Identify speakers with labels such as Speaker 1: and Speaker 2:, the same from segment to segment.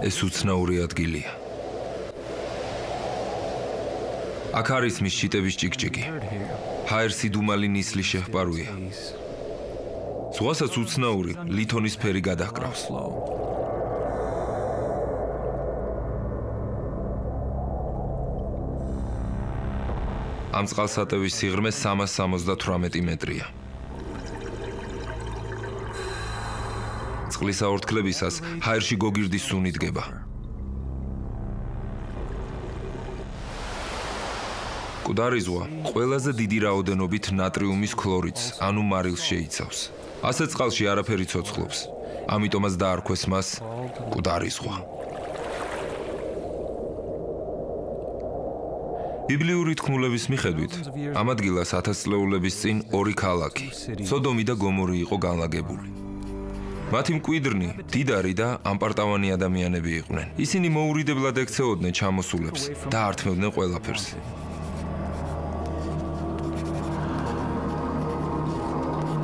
Speaker 1: ეს უცნაური ადგილია. აქ არის მის შიტების ჭიკჭიკი. ჰაერსი დუმალი ნისლის შეჰპარუია. ზღვასაც უცნაური ლითონის ფერი გადაჰკრავს. ამ წყალსატევის სიღრმე 378 მეტრია. წყლის აორთქლებისას ჰაერში გოგირდის სუნი დგება. მკვდარი ზღვა ყველაზე დიდი რაოდენობით ნატრიუმის ქლორიდს, ანუ მარილს შეიცავს. ასეთ წყალში არაფერი ცოცხლობს. ამიტომაც დაარქვეს მას მკვდარი ზღვა. ბიბლიური თქმულების მიხედვით, ამ ადგილას 1000 წლეულების წინ ორი ქალაქი, სოდომი და გომორი იყო განლაგებული. მათი მკვიდრნი, დიდარი და ამპარტავანი ადამიანები იყვნენ. ისინი მოურიდებლად ექცეოდნენ ჩამოსულებს და ართმევდნენ ყველაფერს.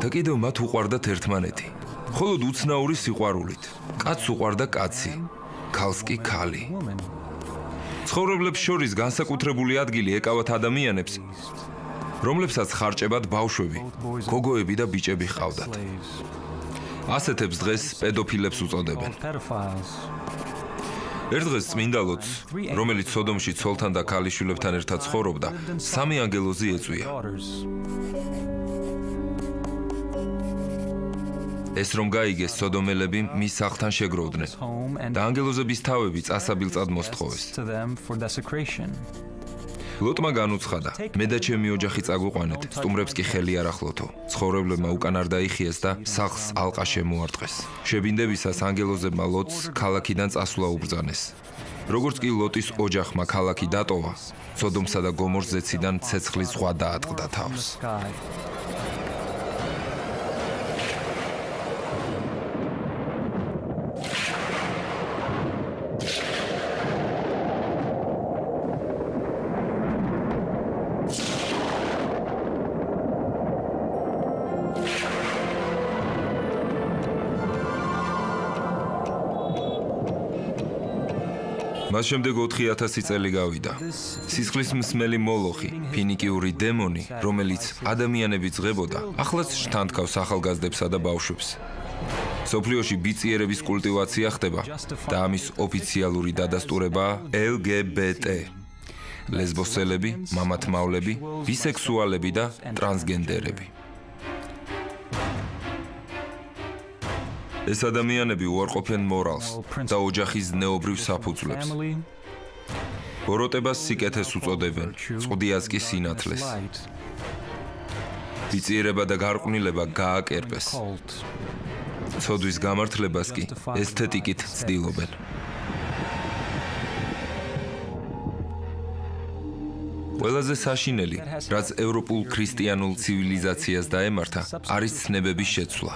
Speaker 1: და კიდევ მათ უყვარდათ ერთმანეთი. მხოლოდ უცნაური სიყვარულით. კაცს უყვარდა კაცი, ქალს კი ქალი. ცხოვრებლებს შორის განსაკუთრებული ადგილი ეკავათ ადამიანებს, რომლებსაც ხარჭებად ბავშვები, გოგოები და ბიჭები ჰყავდათ. ასეთებს დღეს პედოფილებს უწოდებენ. ერთ დღეს წმინდა ლოტს, რომელიც სოდომში ცოლთან და ქალიშვილებთან ერთად ცხოვრობდა, 3 ანგელოზი ეწვია. ეს რომ გაიგეს, სოდომელები მის სახლთან შეგროვდნენ და ანგელოზების თავები წასაბილწად მოსთხოვეს. ლოტმა განუცხადა, მე და ჩემი ოჯახი წაგვიყვანეთ, სტუმრებს კი ხელი არ ახლოთო. ცხოვრებლებმა უკან არ დაიხიეს და სახლს ალყა შემოარტყეს. შებინდებისას ანგელოზებმა ლოტს ქალაქიდან წასვლა უბრძანეს. როგორც კი ლოტის ოჯახმა ქალაქი დატოვა, სოდომსა და გომორს ზეციდან ცეცხლის ზღვა დაატყდა თავს. მას შემდეგ 4000 წელი გავიდა. სისხლის მსმელი მოლოხი, ფინიკიური დემონი, რომელიც ადამიანები ძღებოდა, ახლაც შთანთქავს ახალგაზრდებსა და ბავშვებს. სოფლიოში ბიციერების კულტივაცია ხდება და ამის ოფიციალური დადასტურებაა LGBT. ლესბოსელები, მამათმავლები, ბისექსუალები და ტრანსგენდერები. ეს ადამიანები უარყოფენ მორალს და ოჯახის ზნეობრივ საფუძვლებს. ბოროტებას სიკეთეს უწოდებენ, წვდიას კი სინათლეს. ბიციერება და გარყვნილება გააკერპეს. ცოდვის გამართლებას კი ესთეტიკით ცდილობენ. ყველაზე საშინელი, რაც ევროპულ ქრისტიანულ ცივილიზაციას დაემართა, არის ცნებების შეცვლა.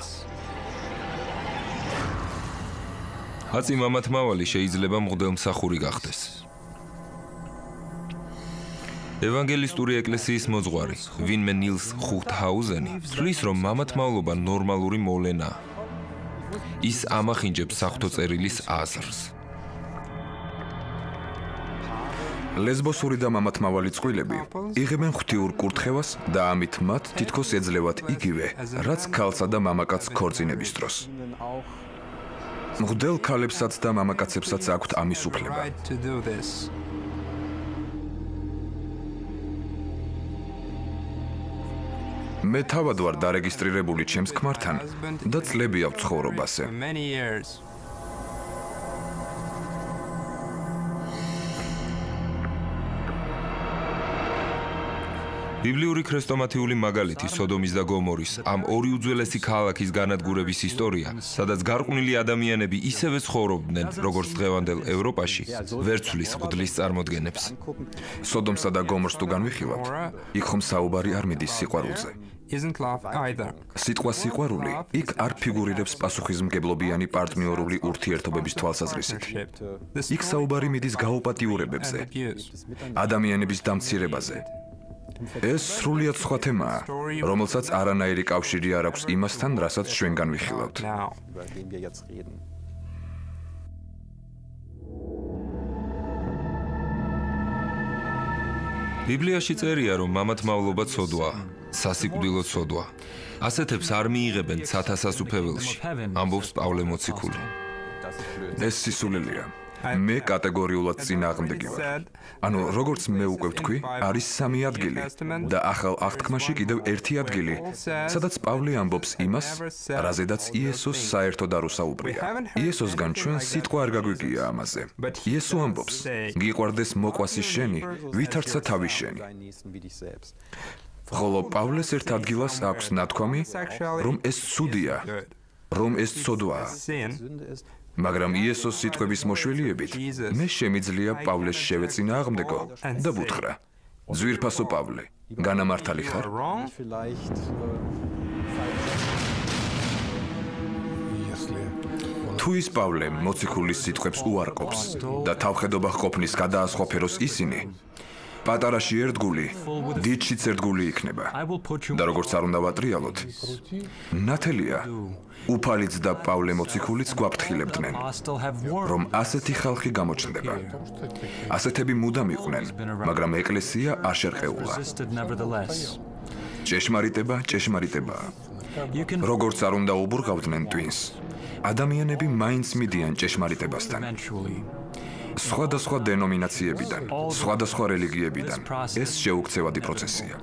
Speaker 1: აწი მამათმავალი შეიძლება მღვდელმსახური გახდეს. ევანგელისტური ეკლესიის მოძღვარი, ვინმე ნილს ხუხტჰაუზენი, თვლის, რომ მამათმავლობა ნორმალური მოვლენაა. ის ამახინჯებს საღვთო წერილის აზრს.
Speaker 2: ლესბოსური და მამათმავალი წყვილები იღებენ ღვთიურ კურთხევას და ამით მათ თითქოს ეძლევათ იგივე, რაც ქალსა და მამაკაცს ქორწინების დროს. მღვდელ ქალებსაც და მამაკაცებსაც აქვთ ამის უფლება. მე თავად ვარ დარეგისტრირებული ჩემს ქმართან და წლები აქვს ცხოვრობაზე.
Speaker 1: ბიბლიური ქრესტომათიული მაგალითი სოდომის და გომორის ამ ორი უძველესი ქალაქის განადგურების ისტორია, სადაც გარყვნილი ადამიანები ისევე ცხოვრობდნენ, როგორც დღევანდელ ევროპაში, ვერ ცვლის მღვდლის წარმოდგენებს.
Speaker 2: სოდომსა და გომორს თუ განვიხილავთ, იქ ხომ საუბარი არ მიდის სიყვარულზე. სიტყვა სიყვარული იქ არ ფიგურირებს პასუხისმგებლობიანი პარტნიორული ურთიერთობების თვალსაზრისით. იქ საუბარი მიდის გაუპატიურებებზე, ადამიანების დამცირებაზე. ეს სრულიად სხვა თემაა, რომელსაც არანაირი კავშირი არ აქვს იმასთან, რასაც ჩვენ განვიხილავთ.
Speaker 1: ბიბლიაში წერია, რომ მამათმავლობა ცოდვაა, სასიკვდილო ცოდვა. ასეთებს არ მიიღებენ სათასასუფეველში, ამბობს პავლე მოციქული.
Speaker 2: ეს სისულელია. მე კატეგორიულად წინააღმდეგი ვარ. ანუ როგორც მე უკვე ვთქვი, არის სამი ადგილი და ახალ აღთქმაში კიდევ ერთი ადგილი, სადაც პავლე ამბობს იმას, რაზედაც იესოს საერთოდ არ უსაუბრია. იესოსგან ჩვენ სიტყვა არ გაგვიგია ამაზე. იესო ამბობს: გიყვარდეს მოყვასი შენი, ვითარცა თავი შენი. ხოლო პავლეს ერთ ადგილას აქვს ნათქვამი, რომ ეს ცუდია, რომ ეს ცოდვაა. მაგრამ იესოს სიტყვების მოშველიებით მე შემიძლია პავლეს შევეწინააღმდეგო და ვუთხრა: ძვირფასო პავლე, განამართალი ხარ? თუ ის პავლე მოციქულის სიტყვებს უარყოფს და თავხედობა ჰყოფნის გადაასხვაფეროს ისინი, პატარაში ერთგული, დიდშიც ერთგული იქნება. და როგორც არ უნდა ვატრიალოთ, ნათელია, უფალიც და პავლე მოციქულიც გვაფრთხილებდნენ, რომ ასეთი ხალხი გამოჩნდება. ასეთები მუდამ იყვნენ, მაგრამ ეკლესია არ შერყეულა. ჭეშმარიტებაა. როგორც არ უნდა უბურღავდნენ ტვინს, ადამიანები მაინც მიდიან ჭეშმარიტებასთან. სხვადასხვა დენომინაციებიდან, სხვადასხვა რელიგიებიდან. ეს შეუქცევადი პროცესია.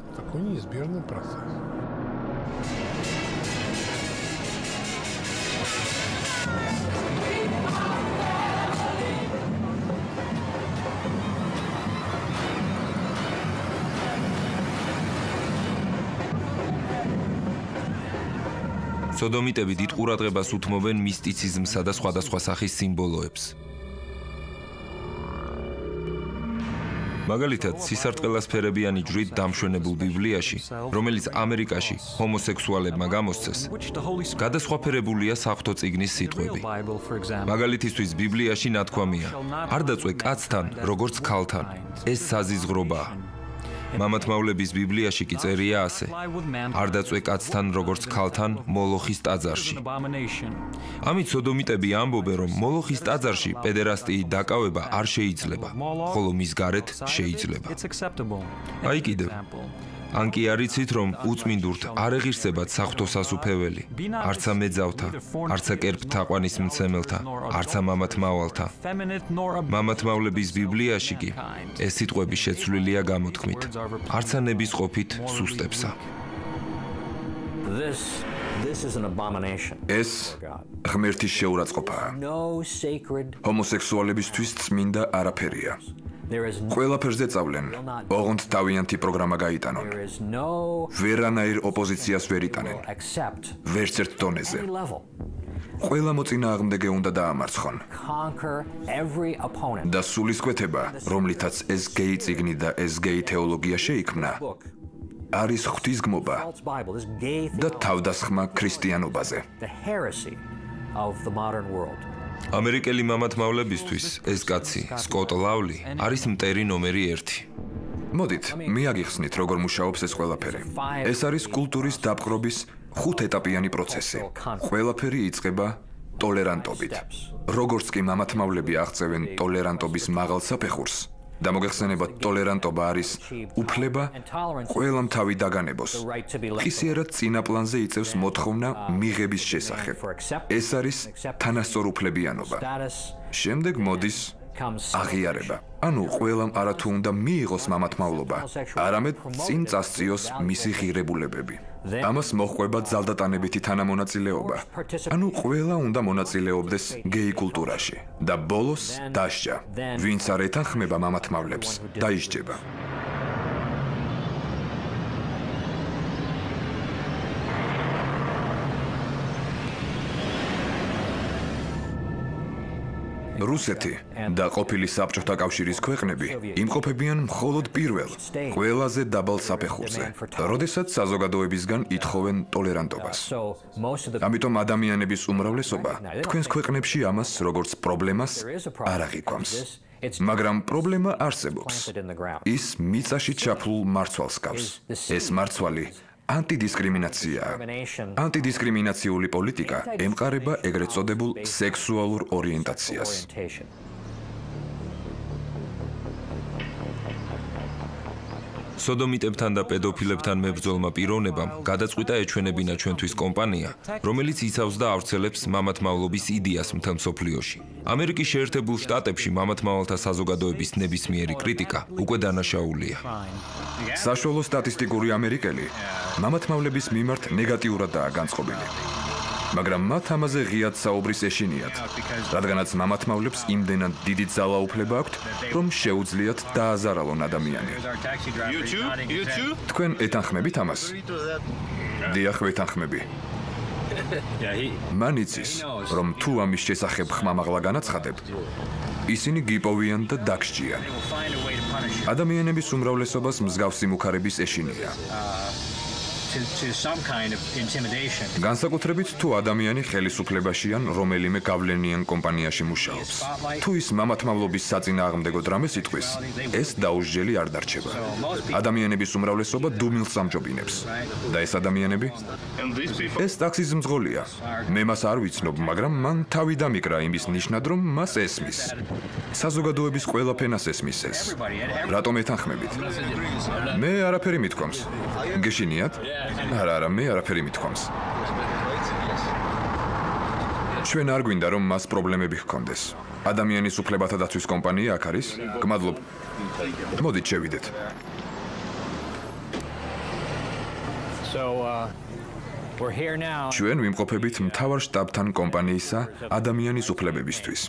Speaker 1: სოდომიტები დიდ ყურადღებას უთმობენ მისტიციზმსა და სხვადასხვა სახის სიმბოლოებს. მაგალითად, სისარტყელასფერებიანი ჯვრით დამშვენებულ ბიბლიაში, რომელიც ამერიკაში ჰომოსექსუალებმა გამოსცეს, გადასხვაფერებულია საღვთო წიგნის სიტყვები. მაგალითისთვის, ბიბლიაში ნათქვამია: არ დაწვე კაცთან, როგორც ქალთან. ეს საზიზღრობაა. მამათმავლების ბიბლიაში კი წერია ასე: არ დაწვე კაცთან, როგორც ქალთან, მოლოხის ტაძარში. ამით სოდომიტები ამბობენ, რომ მოლოხის ტაძარში პედერასტიის დაკავება არ შეიძლება, ხოლო მის გარეთ შეიძლება. აი კიდევ. ან კი არიცით, რომ უწმინდურთ არ ეღირსებათ საღვთო სასუფეველი, არცა მეძავთა, არცა კერპთაყვანის მცემელთა, არცა მამათმავალთა. მამათმავლების ბიბლიაში კი ეს სიტყვები შეცვლილია გამოთქმით: არცა ნებისყოფით სუსტებსა.
Speaker 2: ეს ღმერთის შეურაცხყოფაა. ჰომოსექსუალებისთვის წმინდა არაფერია. ყველაფერზე წავლენ, ოღონდ თავიანთი პროგრამა გაიტანონ. ვერანაირ ოპოზიციას ვერ იტანენ. ვერც ერთ დონეზე. ყველა მოწინააღმდეგე უნდა დაამარცხონ. და სულისკვეთება, რომლითაც ეს გეი წიგნი და ეს გეი თეოლოგია შეიქმნა, არის ღვთისგმობა და თავდასხმა ქრისტიანობაზე.
Speaker 1: ამერიკელი მამათმავლებისთვის ეს კაცი, სკოტ ლავლი, არის მტერი ნომერი 1.
Speaker 2: მოდით, მიაგიხსნით, როგორ მუშაობს ეს ყველაფერი. ეს არის კულტურის დაპყრობის 5-ეტაპიანი პროცესი. ყველაფერი იწყება ტოლერანტობით. როგორც კი მამათმავლები აღწევენ ტოლერანტობის მაღალ საფეხურს, და მოგეხსენებათ, ტოლერანტობა არის უფლება ყველამ თავი დაგანებოს. ხისიერად წინა პლანზე იწევს მოთხოვნა მიღების შესახებ. ეს არის თანასწორუფლებიანობა. შემდეგ მოდის აღიარება. ანუ ყველამ არათუ უნდა მიიღოს მამათმავლობა, არამედ წინ წასწიოს მისი ღირებულებები. ამას მოჰყვება ძალდატანებითი თანამონაწილეობა. ანუ ყველა უნდა მონაწილეობდეს გეი კულტურაში. და ბოლოს დასჯა. ვინც არ ეთანხმება მამათმავლებს, დაისჯება. რუსეთი და ყოფილი საბჭოთა კავშირის ქვეყნები იმყოფებიან მხოლოდ პირველ, ყველაზე დაბალ საფეხურზე, როდესაც საზოგადოებისგან ითხოვენ ტოლერანტობას. ამიტომ ადამიანების უმრავლესობა თქვენს ქვეყნებში ამას როგორც პრობლემას არ აღიქვამს. მაგრამ პრობლემა არსებობს. ის მიწაში ჩაფლულ მარცვალს გავს. ეს მარცვალი ანტიდისკრიმინაციაა. ანტიდისკრიმინაციული პოლიტიკა ემყარება ეგრეთ წოდებულ სექსუალურ ორიენტაციას.
Speaker 1: სოდომიტებთან და პედოფილებთან მებრძოლმა პიროვნებამ გადაწყვიტა ეჩვენებინა ჩვენთვის კომპანია, რომელიც იცავს და ავრცელებს მამათმავლობის იდეას მთელ მსოფლიოში. ამერიკის შეერთებულ შტატებში მამათმავალთა საზოგადოების ნებისმიერი კრიტიკა უკვე დანაშაულია.
Speaker 2: საშუალო სტატისტიკური ამერიკელი მამათმავლების მიმართ ნეგატიურადაა განწყობილი. მაგრამ მათ ამაზე ღიად საუბრის ეშინიათ, რადგანაც მამათმავლებს იმდენად დიდი ძალაუფლება აქვთ, რომ შეუძლიათ დააზარალონ ადამიანი. თქვენ ეთანხმებით ამას? დიახ, ვეთანხმები. მან იცის, რომ თუ ამის შესახებ ხმამაღლა განაცხადებ, ისინი გიპოვიან და დაგსჯიან. ადამიანების უმრავლესობას მსგავსი მუქარების ეშინია. განსაკუთრებით თუ ადამიანი ხელისუფლებაში ან რომელიმე გავლენიან კომპანიაში მუშაობს. თუ ის მამათმავლობის საწინააღმდეგოდ რამეს იტყვის, ეს დაუსჯელი არ დარჩება. ადამიანების უმრავლესობა დუმილს ამჯობინებს. და ეს ადამიანები? ეს ტაქსის მძღოლია. მე მას არ ვიცნობ, მაგრამ მან თავი დამიკრა იმის ნიშნად, რომ მას ესმის. საზოგადოების ყველა ფენას ესმის ეს. რატომ ეთანხმებით? მე არაფერი მithქვამს. გეშინიათ? არა, მე არაფერი მithქვამს. ჩვენ არ გვინდა რომ მას პრობლემები ჰქონდეს. ადამიანის უფლებათა დაცვის კომპანია აქ არის? გმადლობ. მოდით შევიდეთ. ჩვენ ვიმყოფებით მთავარ შტაბთან კომპანიისა ადამიანის უფლებებისთვის.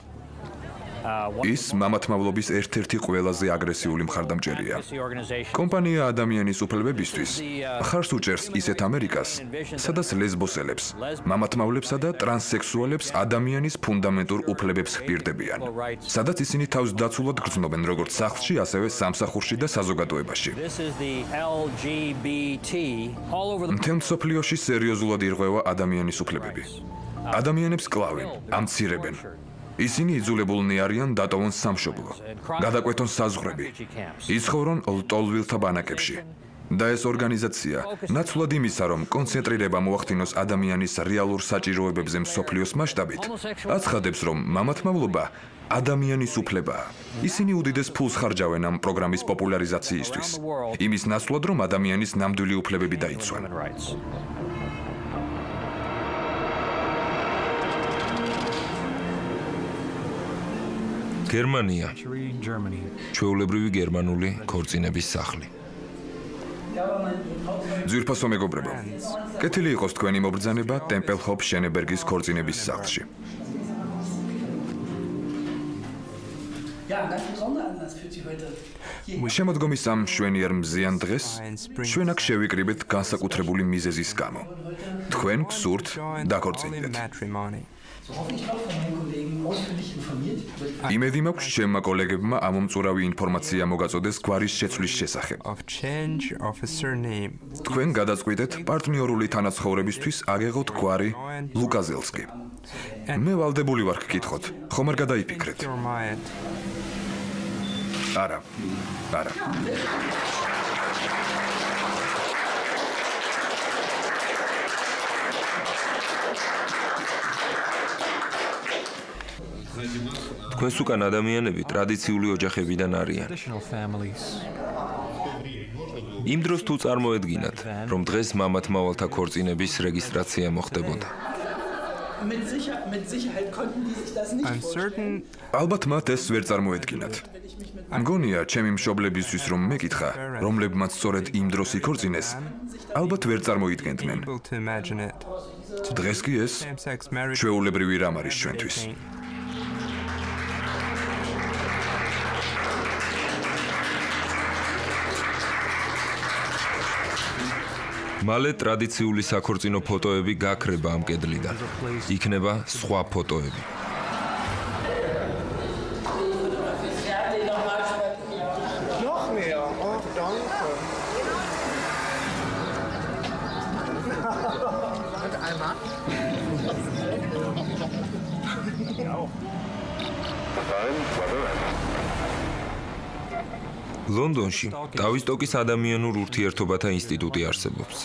Speaker 2: ის მამათმავლობის ერთ-ერთი ყველაზე აგრესიული მხარდამჭერია. კომპანია ადამიანის უფლებებისთვის მხარს უჭერს ისეთ ამერიკას, სადაც ლესბოსელებს, მამათმავლებსა და ტრანსსექსუალებს ადამიანის ფუნდამენტურ უფლებებს ჰპირდებიან, სადაც ისინი თავს დაცულად გრძნობენ როგორც სახლში, ასევე სამსახურში და საზოგადოებაში. მთელ მსოფლიოში სერიოზულად ირღვევა ადამიანის უფლებები. ადამიანებს კლავენ, ამცირებენ. ისინი იძულებულნი არიან დატოვონ სამშობლო, გადაკვეთონ საზღვრები, იცხოვრონ ლტოლვილთა ბანაკებში. და ეს ორგანიზაცია, ნაცვლად იმისა, რომ კონცენტრირება მოახდინოს ადამიანის რეალურ საჭიროებებზე მსოფლიოს მასშტაბით, აცხადებს, რომ მამათმავლობა ადამიანის უფლებაა. ისინი უდიდეს ფულს ხარჯავენ ამ პროგრამის პოპულარიზაციისთვის, იმის ნაცვლად, რომ ადამიანის ნამდვილი უფლებები დაიცვან.
Speaker 1: გერმანია. ჩვეულებრივი გერმანული ქორწინების სახლი.
Speaker 2: ძვირფასო მეგობრებო, კეთილი იყოს თქვენი მობრძანება ტემპელჰოფ შენებერგის ქორწინების სახლში. შემოდგომის ამ მშვენიერ მზიან დღეს ჩვენ აქ შევიკრიბეთ განსაკუთრებული მიზეზის გამო. თქვენ გსურთ დაქორწინდეთ. იმედი მაქვს, ჩემმა კოლეგებმა ამომწურავი ინფორმაცია მოგაწოდეს გვარის შეცვლის შესახებ. თქვენ გადაწყვიტეთ პარტნიორული თანაცხოვრებისთვის აგეღოთ გვარი ლუკაზელსკი. მე ვალდებული ვარ გკითხოთ, ხომ არ გადაიფიქრეთ? არა.
Speaker 1: თქვენს უკან ადამიანები ტრადიციული ოჯახებიდან არიან. იმ დროს თუ წარმოედგინათ, რომ დღეს მამათმავალთა ქორწინების რეგისტრაცია მოხდებოდა.
Speaker 2: ალბათ მათ ეს ვერ წარმოედგინათ. მგონია, ჩემი მშობლებისთვის რომ მეკითხა, რომლებმაც სწორედ იმ დროს იქორწინეს, ალბათ ვერ წარმოიდგენდნენ. დღეს კი ეს ჩვეულებრივი რამ არის ჩვენთვის.
Speaker 1: მალე ტრადიციული საქორწინო ფოტოები გაქრება ამ კედლიდან. იქნება სხვა ფოტოები. ლონდონში ტავისტოკის ადამიანურ ურთიერთობათა ინსტიტუტი არსებობს.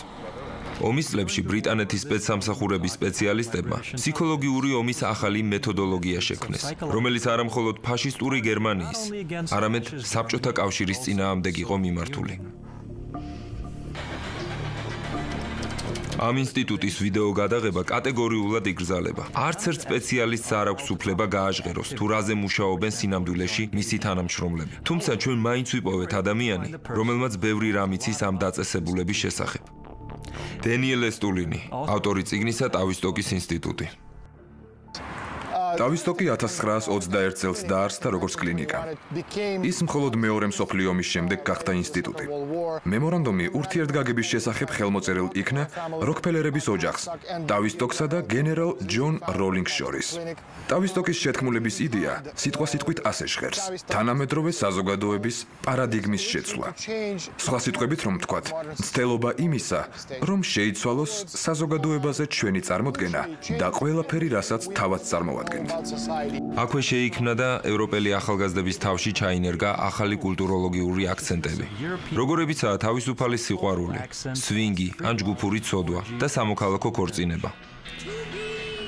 Speaker 1: ომის წლებში ბრიტანეთის სპეცსამსახურების სპეციალისტებმა ფსიქოლოგიური ომის ახალი მეთოდოლოგია შექმნეს, რომელიც არა მხოლოდ ფაშისტური გერმანიის, არამედ საბჭოთა კავშირის წინააღმდეგ იყო მიმართული. ამ ინსტიტუტის ვიდეო გადაღება კატეგორიულად იგრძალება. არც ერთ სპეციალისტს არ აქვს უფლება გააჟღეროს თუ რაზე მუშაობენ სინამდვილეში მისი თანამშრომლები. თუმცა ჩვენ მაინც ვიპოვეთ ადამიანი, რომელმაც ბევრი რამ იცის ამ დაწესებულების შესახებ. დენიელ ესტულინი, ავტორი წიგნისა ტავისტოკის ინსტიტუტი.
Speaker 2: ტავისტოკი 1921 წელს დაარსდა როგორც კლინიკა. ის მხოლოდ მეორე მსოფლიო ომის შემდეგ გახდა ინსტიტუტი. მემორანდუმი ურთიერთგაგების შესახებ ხელმოწერილ იქნა როკფელერების ოჯახს, ტავისტოკსა და გენერალ ჯონ როლინგს შორის. ტავისტოკის შეთქმულების იდეა სიტყვასიტყვით ასე ჟღერს: თანამედროვე საზოგადოების პარადიგმის შეცვლა. სხვა სიტყვებით რომ ვთქვათ, მცდელობა იმისა, რომ შეიცვალოს საზოგადოებაზე ჩვენი წარმოდგენა და ყველაფერი, რასაც თავად წარმოადგენთ.
Speaker 1: აქვე შეიქმნა და ევროპელი ახალგაზრდების თავში ჩაინერგა ახალი კულტუროლოგიური აქცენტები, როგორებიცაა თავისუფალი სიყვარული, სვინგი ან ჯგუფური ცოდვა და სამოქალაქო ქორწინება.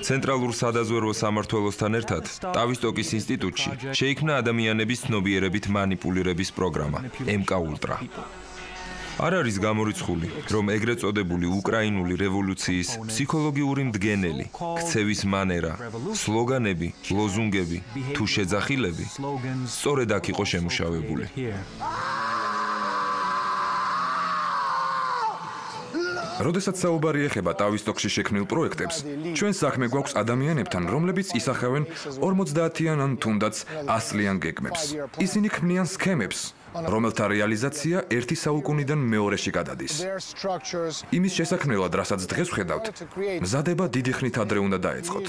Speaker 1: ცენტრალურ სადაზვერვო სამმართველოსთან ერთად ტავისტოკის ინსტიტუტში შეიქმნა ადამიანების ცნობიერებით მანიპულირების პროგრამა MK-Ultra. არ არის გამორიცხული, რომ ეგრეთ წოდებული უკრაინული რევოლუციის ფსიქოლოგიური მდგენელი, ქცევის მანერა, სლოგანები, ლოზუნგები თუ შეძახილები სწორედ აქ იყო შემუშავებული.
Speaker 2: როდესაც საუბარი ეხება ტავისტოკში შექმნილ პროექტებს, ჩვენ საქმე გვაქვს ადამიანებთან, რომლებიც ისახავენ 50-იან ან თუნდაც 100-იან გეგმებს. ისინი ქმნიან სქემებს, რომელთა რეალიზაცია ერთი საუკუნიდან მეორეში გადადის. იმის შესაქმნელად, რასაც დღეს ვხედავთ, მზადება დიდი ხნით ადრე უნდა დაეწყოთ.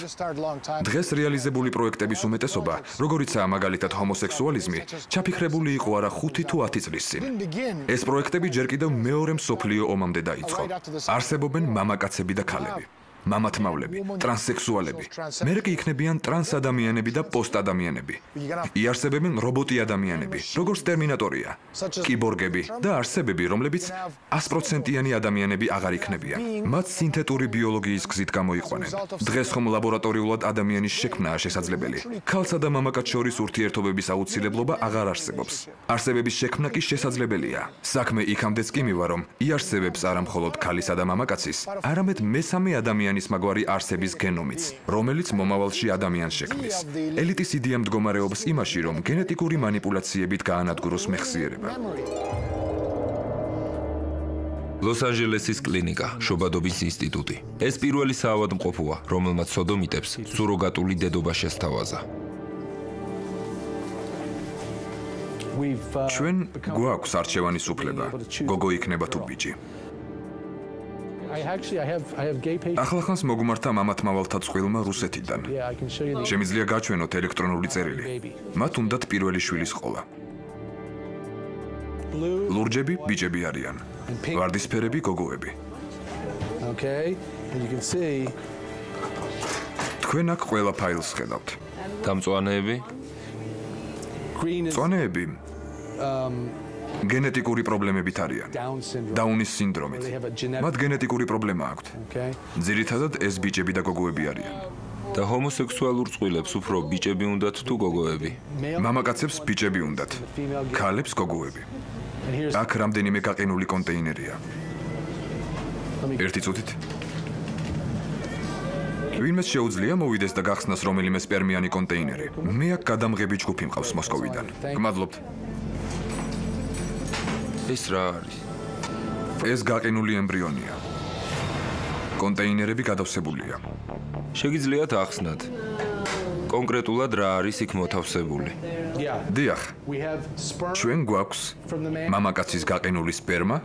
Speaker 2: დღეს რეალიზებული პროექტების უმეტესობა, როგორიცაა მაგალითად ჰომოსექსუალიზმი, ჩაფიქრებული იყო არა 5 თუ 10 წლის წინ. ეს პროექტები ჯერ კიდევ მეორე მსოფლიო ომამდე დაიწყო. არსებობენ მამაკაცები და ქალები, მამათმავლები, ტრანსსექსუალები. მერე კი იქნებიან ტრანსადამიანები და პოსტადამიანები. იარსებებენ რობოტი ადამიანები, როგორც ტერმინატორია, კიბორგები და არსებები, რომლებიც 100%-იანი ადამიანები აღარ იქნებიან. მათ სინთეტური ბიოლოგიის გზით გამოიყვანენ. დღეს ხომ ლაბორატორიულად ადამიანის შექმნაა შესაძლებელი. ქალსა და მამაკაც შორის ურთიერთობების აუცილებლობა აღარ არსებობს. არსებების შექმნა კი შესაძლებელია. საქმე იქამდეც კი მივა, რომ იარსებებს არა მხოლოდ ქალისა და მამაკაცის, არამედ მესამე ადამიანის მაგვარი არსების გენომიც, რომელიც მომავალში ადამიანს შექმნის. ელიტის იდეა მდგომარეობს იმაში, რომ გენეტიკური მანიპულაციებით გაანადგუროს მეხსიერება.
Speaker 1: ლოს-ანჯელესის კლინიკა, შობადობის ინსტიტუტი. ეს პირველი საავადმყოფოა, რომელმაც სოდომიტებს სუროგატული დედობა შესთავაზა.
Speaker 2: ჩვენ გვაქვს არჩევანის უფლება, გოგო იქნება თუ ბიჭი. ახლახანს მოგმართა მამათმავალთა წყვილმა რუსეთიდან. შემიძლია გაჩვენოთ ელექტრონული წერილი. მათ უნდათ პირველი შვილის ყოლა. ლურჯები ბიჭები არიან. ვარდისფერები გოგოები. თქვენ აქ ყველა ფაილს ხედავთ.
Speaker 1: დამწვანეები?
Speaker 2: მწვანეები გენეტიკური პრობლემებით არიან. დაუნის სინდრომით. მათ გენეტიკური პრობლემა აქვთ. ძირითადად ეს ბიჭები და გოგოები არიან.
Speaker 1: და ჰომოსექსუალურ წყვილებს უფრო ბიჭები უნდათ თუ გოგოები?
Speaker 2: მამაკაცებს ბიჭები უნდათ. ქალებს გოგოები. აქ რამდენიმე გაყინული კონტეინერია. ერთი წუთით. ვინმეს შეუძლია მოვიდეს და გახსნას რომელიმე სპერმიანი კონტეინერი. მე აქ გადამღები ჯგუფი მყავს მოსკოვიდან. გმადლობთ.
Speaker 1: ეს რა არის?
Speaker 2: ეს გაყინული ემბრიონია. კონტეინერები გადავსებულია.
Speaker 1: შეგიძლიათ ახსნათ. კონკრეტულად რა არის იქ მოთავსებული?
Speaker 2: დიახ. ჩვენ გვაქვს მამაკაცის გაყინული სპერმა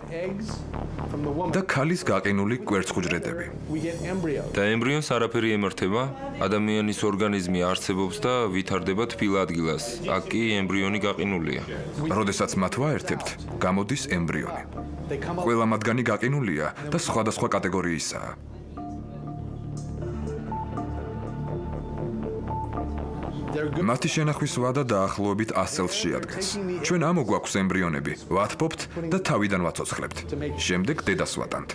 Speaker 2: და ქალის გაყინული კვერცხუჯრედები.
Speaker 1: და ემბრიონს არაფერი ემართება? ადამიანის ორგანიზმი არსებობს და ვითარდება თბილ ადგილას. აქ კი ემბრიონი გაყინულია.
Speaker 2: როდესაც მათ ვაერთებთ, გამოდის ემბრიონი. ყველა მათგანი გაყინულია და სხვადასხვა კატეგორიისაა. მათი შენახვის ვადა დაახლოებით 100 წელს შეადგენს. ჩვენ ამოგვაქვს ემბრიონები, ვათბობთ და თავიდან ვაცოცხლებთ. შემდეგ დედას ვატანთ.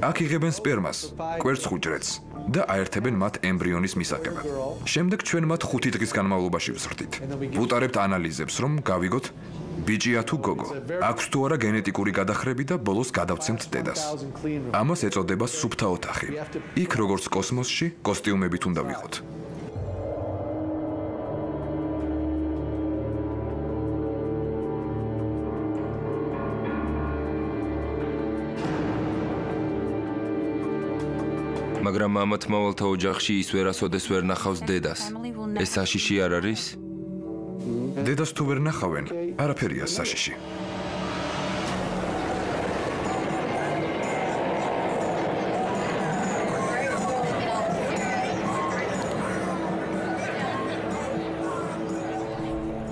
Speaker 2: აქ იღებენ სპერმას, კვერცხუჯრედს და აერთებენ მათ ემბრიონის მისაღებად. შემდეგ ჩვენ მათ 5 დღის განმავლობაში ვზრდით. ვუტარებთ ანალიზებს, რომ გავიგოთ ბიჭია თუ გოგო, აქვს თუ არა გენეტიკური გადახრები და ბოლოს გადავცემთ დედას. ამას ეწოდება სუფთა ოთახი. იქ როგორც კოსმოსში, კოსტიუმებით უნდა ვიყოთ.
Speaker 1: მაგრამ მამათმავალთა ოჯახში ის ვერასოდეს ვერ ნახავს დედას. ეს საშიში არ არის?
Speaker 2: დედას თუ ვერ ნახავენ, არაფერია საშიში.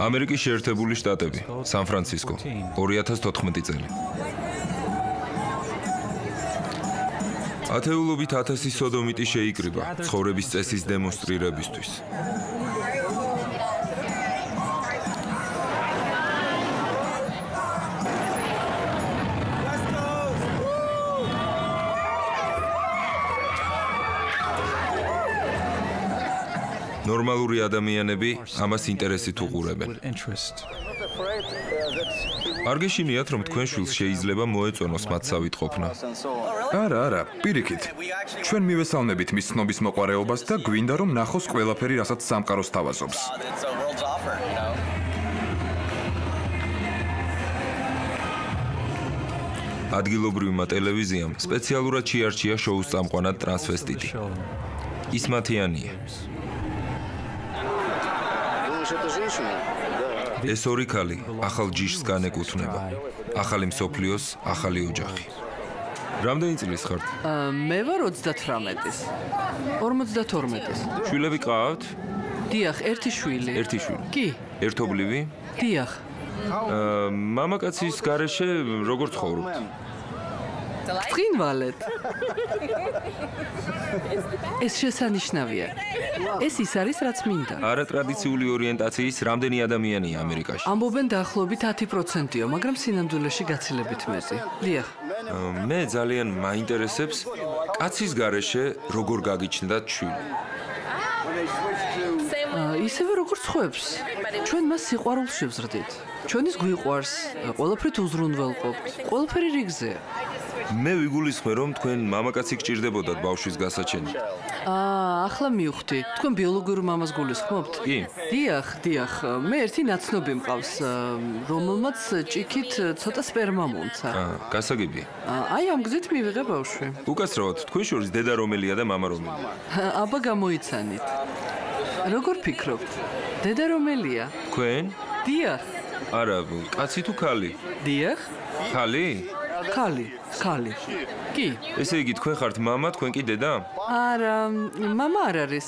Speaker 1: ამერიკის შეერთებული შტატები, სან-ფრანცისკო, 2014 წელი. ათეულობით ათასი სოდომიტი შეიკრიბა ცხოვრების წესის დემონსტრირებისთვის. ნორმალური ადამიანები ამას ინტერესით უყურებენ. არ გეშინიათ, რომ თქვენ შვილს შეიძლება მოეწონოს მათსავით ყოფნა?
Speaker 2: არა, პირიქით. ჩვენ მივესალმებით მის ცნობის მოყვარეობას და გვინდა რომ ნახოს ყველაფერი, რასაც სამყარო სთავაზობს.
Speaker 1: ადგილობრივმა ტელევიზიამ სპეციალურად შეარჩია შოუს წამყვანად ტრანსვესტიტი. ის მათიანია. ეს ორი ქალი ახალ ჯიშს განეკუთვნება. ახალი მსოფლიოს, ახალი ოჯახი. რამდენი წლის ხართ?
Speaker 3: მე ვარ 38-ის. 52-ის.
Speaker 1: შვილები ყავთ?
Speaker 3: დიახ, ერთი შვილი.
Speaker 1: ერთი შვილი.
Speaker 3: კი.
Speaker 1: ერთობლივი?
Speaker 3: დიახ.
Speaker 1: მამაკაცის გარეშე როგორ ცხოვრობთ?
Speaker 3: ბრინვალეთ. ეს შესანიშნავია. ეს ის არის, რაც მინდა.
Speaker 1: არატრადიციული ორიენტაციის რამდენი ადამიანია ამერიკაში?
Speaker 3: ამბობენ დაახლოებით 10%-ია, მაგრამ სინამდვილეში გაცილებით მეტი. დიახ.
Speaker 1: მე ძალიან მაინტერესებს კაცის გარეშე როგორ გაგიჩნდათ შვილი.
Speaker 3: ისევე როგორც ხვებს. ჩვენ მას სიყვარულში ვზრდით. ჩვენ ის გვიყვარს, ყველაფრით უზრუნველყოფთ. ყველაფერი რიგზეა.
Speaker 1: მე ვიგულისხმე, რომ თქვენ მამაკაცი გჭირდებოდათ ბავშვის გასაჩენად.
Speaker 3: ახლა მივხვდი. თქვენ ბიოლოგიურ მამას გულისხმობთ?
Speaker 1: კი.
Speaker 3: დიახ. მე ერთი ნაცნობი მყავს, რომელმაც ჭიქით ცოტა სპერმა მომცა.
Speaker 1: გასაგებია.
Speaker 3: აი ამ გზით მივიღე ბავშვი.
Speaker 1: უკაცრავად, თქვენ შორის დედა რომელია და მამა რომელია?
Speaker 3: აბა გამოიცანით. როგორ ფიქრობთ? დედა რომელია?
Speaker 1: თქვენ?
Speaker 3: დიახ.
Speaker 1: არა, კაცი თუ ქალი?
Speaker 3: დიახ.
Speaker 1: ქალი?
Speaker 3: ქალი. კი.
Speaker 1: ესე იგი თქვენ ხართ მამა, თქვენ კი დედა?
Speaker 3: არა, მამა არ არის,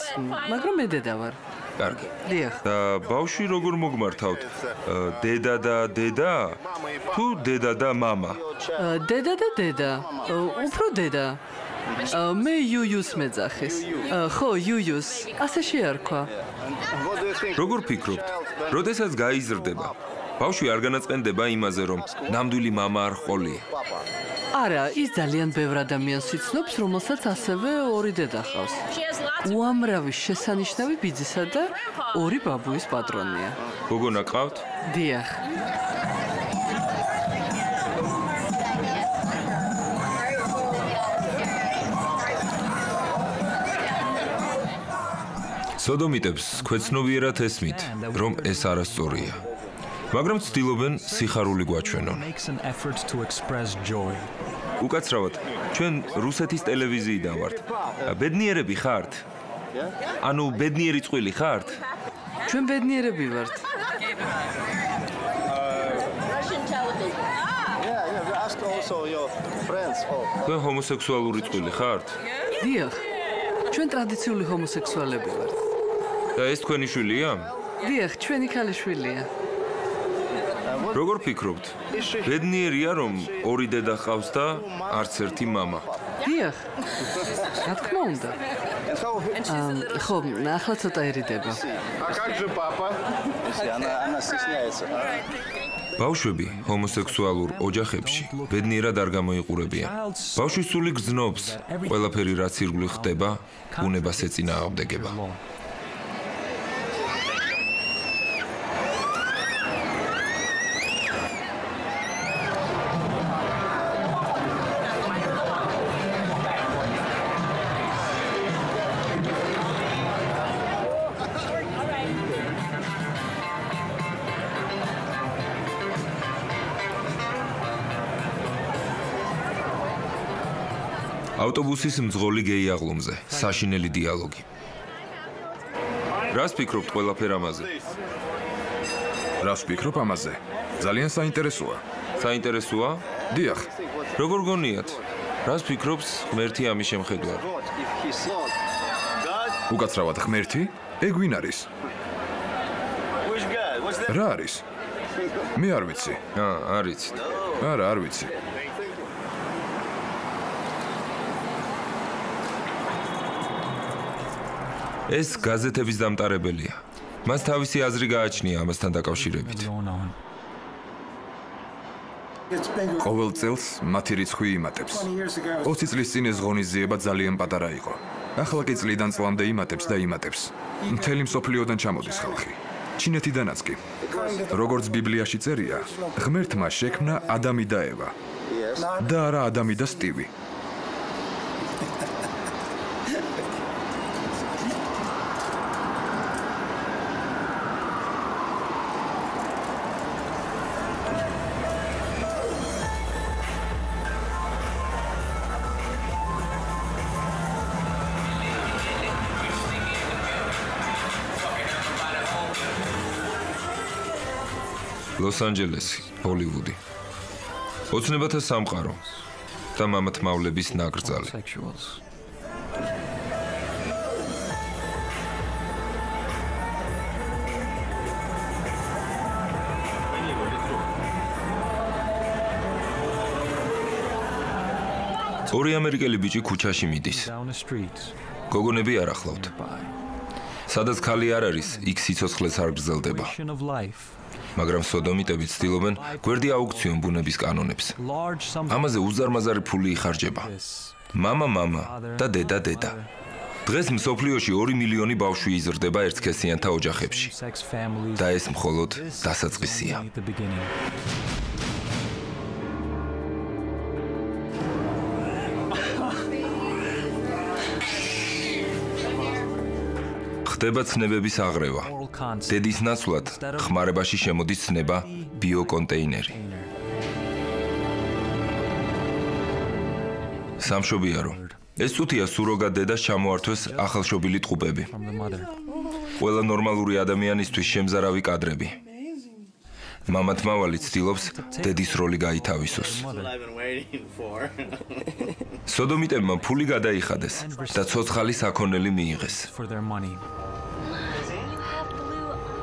Speaker 3: მაგრამ მე დედა ვარ.
Speaker 1: კარგი.
Speaker 3: დიახ.
Speaker 1: და ბავშვი როგორ მოგმართავთ? დედა და დედა? თუ დედა და მამა?
Speaker 3: დედა და დედა. უფრო დედა. მე იუიუს მეძახის. ხო, იუიუს. ასე შეარქვა.
Speaker 1: როგორ ფიქრობთ? როდესაც გაიზრდება, ბავშვი არ განაწყენდება იმაზე, რომ ნამდვილი მამა არ ჰყოლია?
Speaker 3: არა, ის ძალიან ბევრ ადამიანს იცნობს, რომელსაც ასევე ორი დედა ჰყავს. უამრავი შესანიშნავი ბიძისა და ორი ბაბუის პატრონია.
Speaker 1: გოგონა ყავთ?
Speaker 3: დიახ.
Speaker 1: სოდომიტებს ქვეცნობიერად ესმით, რომ ეს არასწორია. მაგრამ ცდილობენ სიხარული გვაჩვენონ. უკაცრავად, ჩვენ რუსეთის ტელევიზიიდან ვართ. ბედნიერები ხართ? ანუ ბედნიერი წყვილი ხართ?
Speaker 3: ჩვენ ბედნიერები ვართ.
Speaker 1: თქვენ ჰომოსექსუალური წყვილი ხართ?
Speaker 3: დიახ. ჩვენ ტრადიციული ჰომოსექსუალები ვართ.
Speaker 1: და ეს თქვენი შვილია?
Speaker 3: დიახ, ჩვენი ქალიშვილია.
Speaker 1: როგორ ფიქრობთ? ბედნიერია, რომ ორი დედა ყავს და არც ერთი მამა?
Speaker 3: დიახ. რა თქმა უნდა. ხო, ახლა ცოტა ერიდება.
Speaker 1: ბავშვები ჰომოსექსუალურ ოჯახებში ბედნიერად არ გამოიყურებიან. ბავშვის სული გრძნობს, ყველაფერი რაც ირგვლივ ხდება, ბუნებას ეწინააღმდეგება. ავტობუსის მძღოლი გეი აღლომზე, საშინელი დიალოგი. რას ფიქრობთ ყველაფერ ამაზე?
Speaker 2: რას ვფიქრობ ამაზე? ძალიან საინტერესოა.
Speaker 1: საინტერესოა?
Speaker 2: დიახ.
Speaker 1: როგორ გონიათ? რას ფიქრობს ღმერთი ამის შემხედვად?
Speaker 2: უკაცრავად ღმერთი? ეგ ვინ არის? რა არის? მე არ ვიცი.
Speaker 1: არ იცით.
Speaker 2: არა, არ ვიცი.
Speaker 1: ეს გაზეთების დამტარებელია. მას თავისი აზრი გააჩნია ამასთან დაკავშირებით.
Speaker 2: ყოველ წელს მათი რიცხვი იმატებს. 20 წლის წინ ეს ღონისძიება ძალიან პატარა იყო. ახლა კი წლიდან წლამდე იმატებს და იმატებს. მთელი მსოფლიოდან ჩამოდის ხალხი. ჩინეთიდანაც კი. როგორც ბიბლიაში წერია, ღმერთმა შექმნა ადამი და ევა. და არა ადამი და სტივი.
Speaker 1: ლოს-ანჯელესი, ჰოლივუდი. ოცნებათა სამყარო და მამათმავლების ნაკრძალი. ორი ამერიკელი ბიჭი ქუჩაში მიდის. გოგონები არ ახლავთ. სადაც ქალი არ არის, იქ სიცოცხლეც არ გრძელდება. მაგრამ სოდომიტები ცდილობენ გვერდი აუქციონ ბუნების კანონებს. ამაზე უზარმაზარი ფული იხარჯება. მამა და დედა. დღეს მსოფლიოში 2 მილიონი ბავშვი იზრდება ერთსქესიანთა ოჯახებში. და ეს მხოლოდ დასაწყისია. ხდება ცნებების აღრევა. დედის ნაცვლად ხმარებაში შემოდის ცნება ბიოკონტეინერი. სამშობია რომ ეს წუთია სუროგატ დედას ჩამოართვეს ახალშობილი ტყუპები. ყველა ნორმალური ადამიანისთვის შემზარავი კადრები. მამათმავალი ცდილობს დედის როლი გაითავისოს. სოდომიტებმა ფული გადაიხადეს და ცოცხალი საქონელი მიიღეს.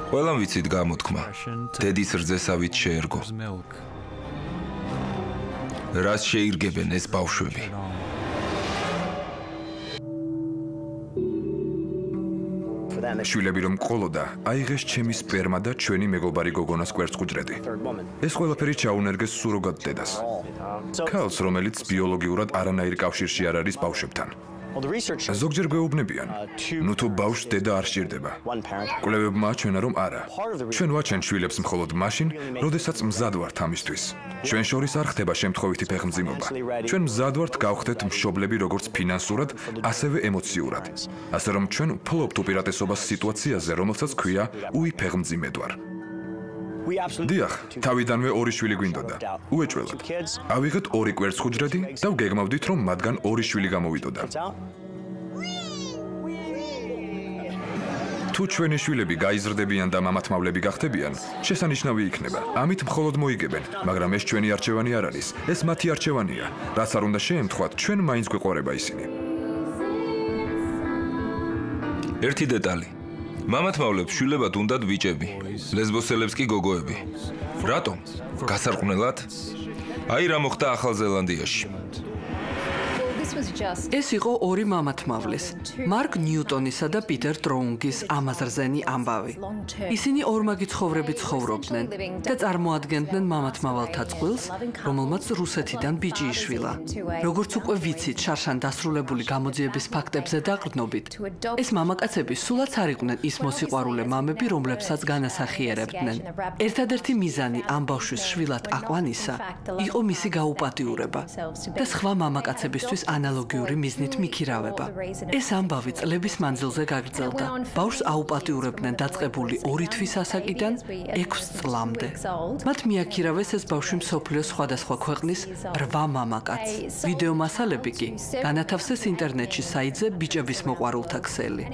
Speaker 1: ყველამ ვიცით გამოთქმა, დედის რძესავით შეერგო. რას შეირგებენ ეს ბავშვები? შვილები რომ ყოლოდა, აიღეს ჩემი სპერმა და ჩვენი მეგობარი გოგონას კვერცხუჯრედი. ეს ყველაფერი ჩაუნერგეს სუროგატ დედას. ქალს, რომელიც ბიოლოგიურად არანაირ კავშირში არ არის ბავშვებთან. ზოგჯერ გვეუბნებიან, ნუ თუ ბავშვს დედა არ სჭირდება. კვლევებმა აჩვენა, რომ არა. ჩვენ ვაჩვენთ შვილებს მხოლოდ მაშინ, როდესაც მზად ვართ ამისთვის. ჩვენ შორის არ ხდება შემთხვევითი ფეხმძიმობა. ჩვენ მზად ვართ გავხდეთ მშობლები როგორც ფინანსურად, ასევე ემოციურად. ასე რომ ჩვენ ვფლობთ უპირატესობას სიტუაციაზე, რომელსაც ქვია უიფეხმძიმედ ვარ. დიახ, თავიდანვე 2 შვილი გვინდოდა. უეჭველად. ავიღეთ 2 კვერცხუჯრედი და ვგეგმავდით, რომ მათგან 2 შვილი გამოვიდოდა. თუ ჩვენი შვილები გაიზრდებიან და მამათმავლები გახდებიან, შესანიშნავი იქნება. ამით მხოლოდ მოიგებენ, მაგრამ ეს ჩვენი არჩევანი არ არის. ეს მათი არჩევანია. რაც არ უნდა შეემთხვათ, ჩვენ მაინც გვეყარება ისინი. ერთი დეტალი. მამათმავლებს შვილებად უნდათ ბიჭები, ლესბოსელებს კი გოგოები. რატომ? გასარყვნელად? აი რა მოხდა ახალ ზელანდიაში.
Speaker 3: ეს იყო 2 მამათმავლის, მარკ ნიუტონისა და პიტერ ტროუნგის ამაზრზენი ამბავი. ისინი ორმაგი ცხოვრებით ცხოვრობდნენ და წარმოადგენდნენ მამათმავალთა წყვილს, რომელმაც რუსეთიდან ბიჭი იშვილა. როგორც უკვე ვიცით, შარშან დასრულებული გამოძიების ფაქტებზე დაყრდნობით, ეს მამაკაცები სულაც არ იყვნენ ის მოსიყვარულე მამები, რომლებსაც განასახიერებდნენ. ერთადერთი მიზანი ამ ბავშვის შვილად აყვანისა იყო მისი გაუპატიურება და სხვა მამაკაცებისთვის ანალოგიური მიზნით მიქირავება. ეს ამბავი წლების მანძილზე გაგრძელდა. ბავშვს აუპატიურებდნენ დაწყებული 2 თვის ასაკიდან 6 წლამდე. მათ მიაქირავეს ეს ბავშვი მსოფლიოს სხვადასხვა ქვეყნის 8 მამაკაცს. ვიდეო მასალები კი განათავსეს ინტერნეტში საიტზე ბიჭების მოყვარულთა ქსელი.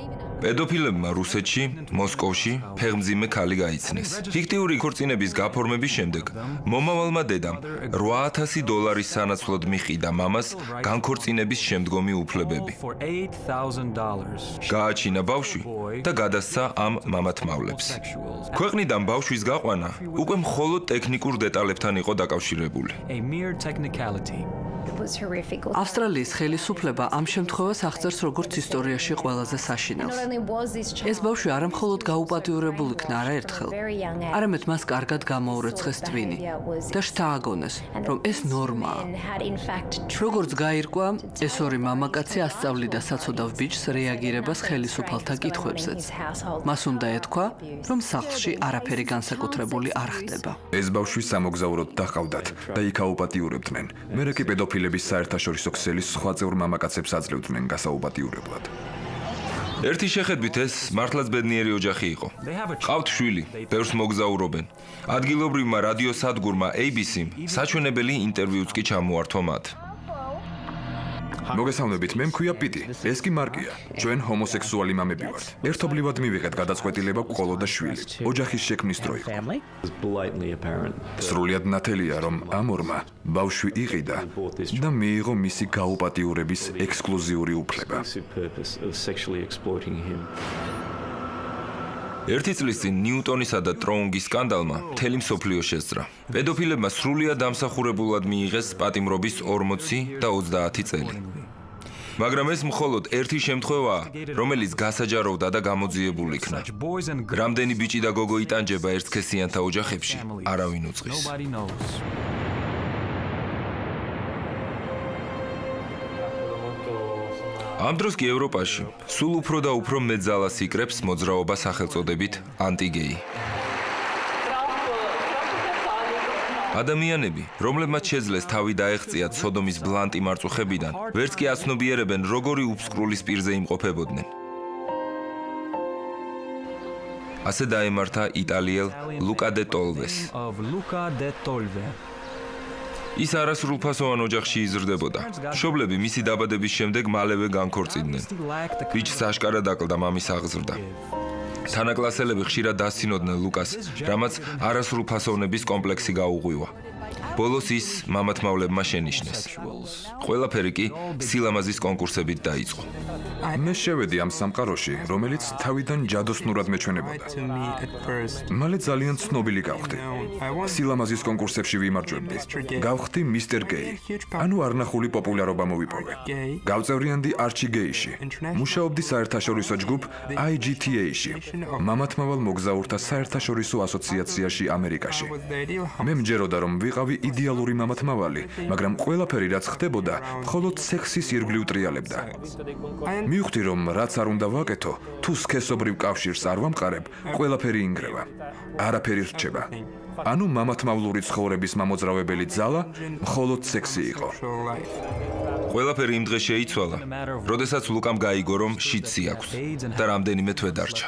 Speaker 1: პედოფილებმა რუსეთში, მოსკოვში ფეხმძიმე ქალი გაიცნეს. ფიქტიური ქორწინების გაფორმების შემდეგ მომავალმა დედამ $8,000 სანაცვლოდ მიყიდა მამას განქორწინების შემდგომი უფლებები. გააჩინა ბავშვი და გადასცა ამ მამათმავლებს. ქვეყნიდან ბავშვის გაყვანა უკვე მხოლოდ ტექნიკურ დეტალებთან იყო დაკავშირებული.
Speaker 3: ავსტრალიის ხელისუფლება ამ შემთხვევას აღწერს როგორც ისტორიაში ყველაზე საშინელს. ეს ბავშვი არა მხოლოდ გაუპატიურებულ იქნა არაერთხელ, არამედ მას კარგად გამოურეცხეს ტვინი და შთააგონეს, რომ ეს ნორმაა. როგორც გაირკვა, ეს 2 მამაკაცი ასწავლიდა საცოდავ ბიჭს რეაგირებას ხელისუფალთა კითხვებზეც. მას უნდა ეთქვა, რომ სახლში არაფერი განსაკუთრებული არ ხდება.
Speaker 2: ეს ბავშვი სამოგზაუროდ დაჰყავდათ და იქ აუპატიურებდნენ. მერე კი პედოფილების საერთაშორისო ქსელის სხვა წევრ მამაკაცებს აძლევდნენ გასაუპატიურებლად.
Speaker 1: ერთი შეხედვით ეს მართლაც ბედნიერი ოჯახი იყო. ყავთ შვილი, ბევრს მოგზაურობენ. ადგილობრივმა რადიო სადგურმა ABC-მ საჩვენებელი ინტერვიუც კი ჩამოართვა მათ.
Speaker 2: მოგესალმებით, მე მქვია პიტი. ეს კი მარკია. ჩვენ ჰომოსექსუალი მამები ვართ. ერთობლივად მივიღეთ გადაწყვეტილება ყოლო და შვილი. ოჯახის შექმნის დრო იყო. სრულიად ნათელია, რომ ამ ორმა ბავშვი იყიდა და მიიღო მისი გაუპატიურების ექსკლუზიური უფლება.
Speaker 1: ერთი წლის წინ ნიუტონისა და ტროუნგის სკანდალმა მთელი მსოფლიო შესძრა. პედოფილებმა სრულიად დამსახურებულად მიიღეს პატიმრობის 40 და 30 წელი. მაგრამ ეს მხოლოდ ერთი შემთხვევაა, რომელიც გასაჯაროვდა და გამოძიებულ იქნა. რამდენი ბიჭი და გოგო იტანჯება ერთსქესიანთა ოჯახებში, არავინ უწყის. ამ დროს კი ევროპაში სულ უფრო და უფრო მეტ ძალას იკრებს მოძრაობა სახელწოდებით ანტიგეი. ადამიანები, რომლებმაც შეძლეს თავი დაეღწიათ სოდომის ბლანტი მარწუხებიდან, ვერც კი აცნობიერებენ, როგორი უფსკრულის პირზე იმყოფებოდნენ. ასე დაემართა იტალიელ ლუკა დე ტოლვეს. ის არასრულფასოვან ოჯახში იზრდებოდა. მშობლები მისი დაბადების შემდეგ მალევე განქორწინდნენ. ბიჭს აშკარად აკლდა მამის აღზრდა. თანაკლასელები ხშირად დასცინოდნენ ლუკას, რამაც არასრულფასოვნების კომპლექსი გაუღვივა. ბოლოს ის მამათმავლებმა შენიშნეს. ყველაფერი კი სილამაზის კონკურსებით დაიწყო.
Speaker 2: მე შევედი ამ სამყაროში, რომელიც თავიდან ჯადოსნურად მეჩვენებოდა. მალე ძალიან ცნობილი გავხდი. სილამაზის კონკურსებში ვიმარჯვებდი. გავხდი მისტერ გეი. ანუ არნახული პოპულარობა მოვიპოვე. გავწევრიანდი არჩი გეიში. მუშაობდი საერთაშორისო ჯგუფ IGTA-ში. მამათმავალ მოგზაურთა საერთაშორისო ასოციაციაში ამერიკაში. მე მჯეროდა, რომ ვიყავი იდეალური მამათმავალი, მაგრამ ყველაფერი რაც ხდებოდა, მხოლოდ სექსის ირგვლივ ტრიალებდა. მივხვდი, რომ რაც არ უნდა ვაკეთო, თუ სქესობრივ კავშირს არ ვამყარებ, ყველაფერი ინგრევა. არაფერი რჩება. ანუ მამათმავლური ცხოვრების მამოძრავებელი ძალა მხოლოდ სექსი იყო.
Speaker 1: ყველაფერი იმ დღეს შეიცვალა, როდესაც ლუკამ გაიგო, რომ შიდსი აქვს და რამდენიმე თვე დარჩა.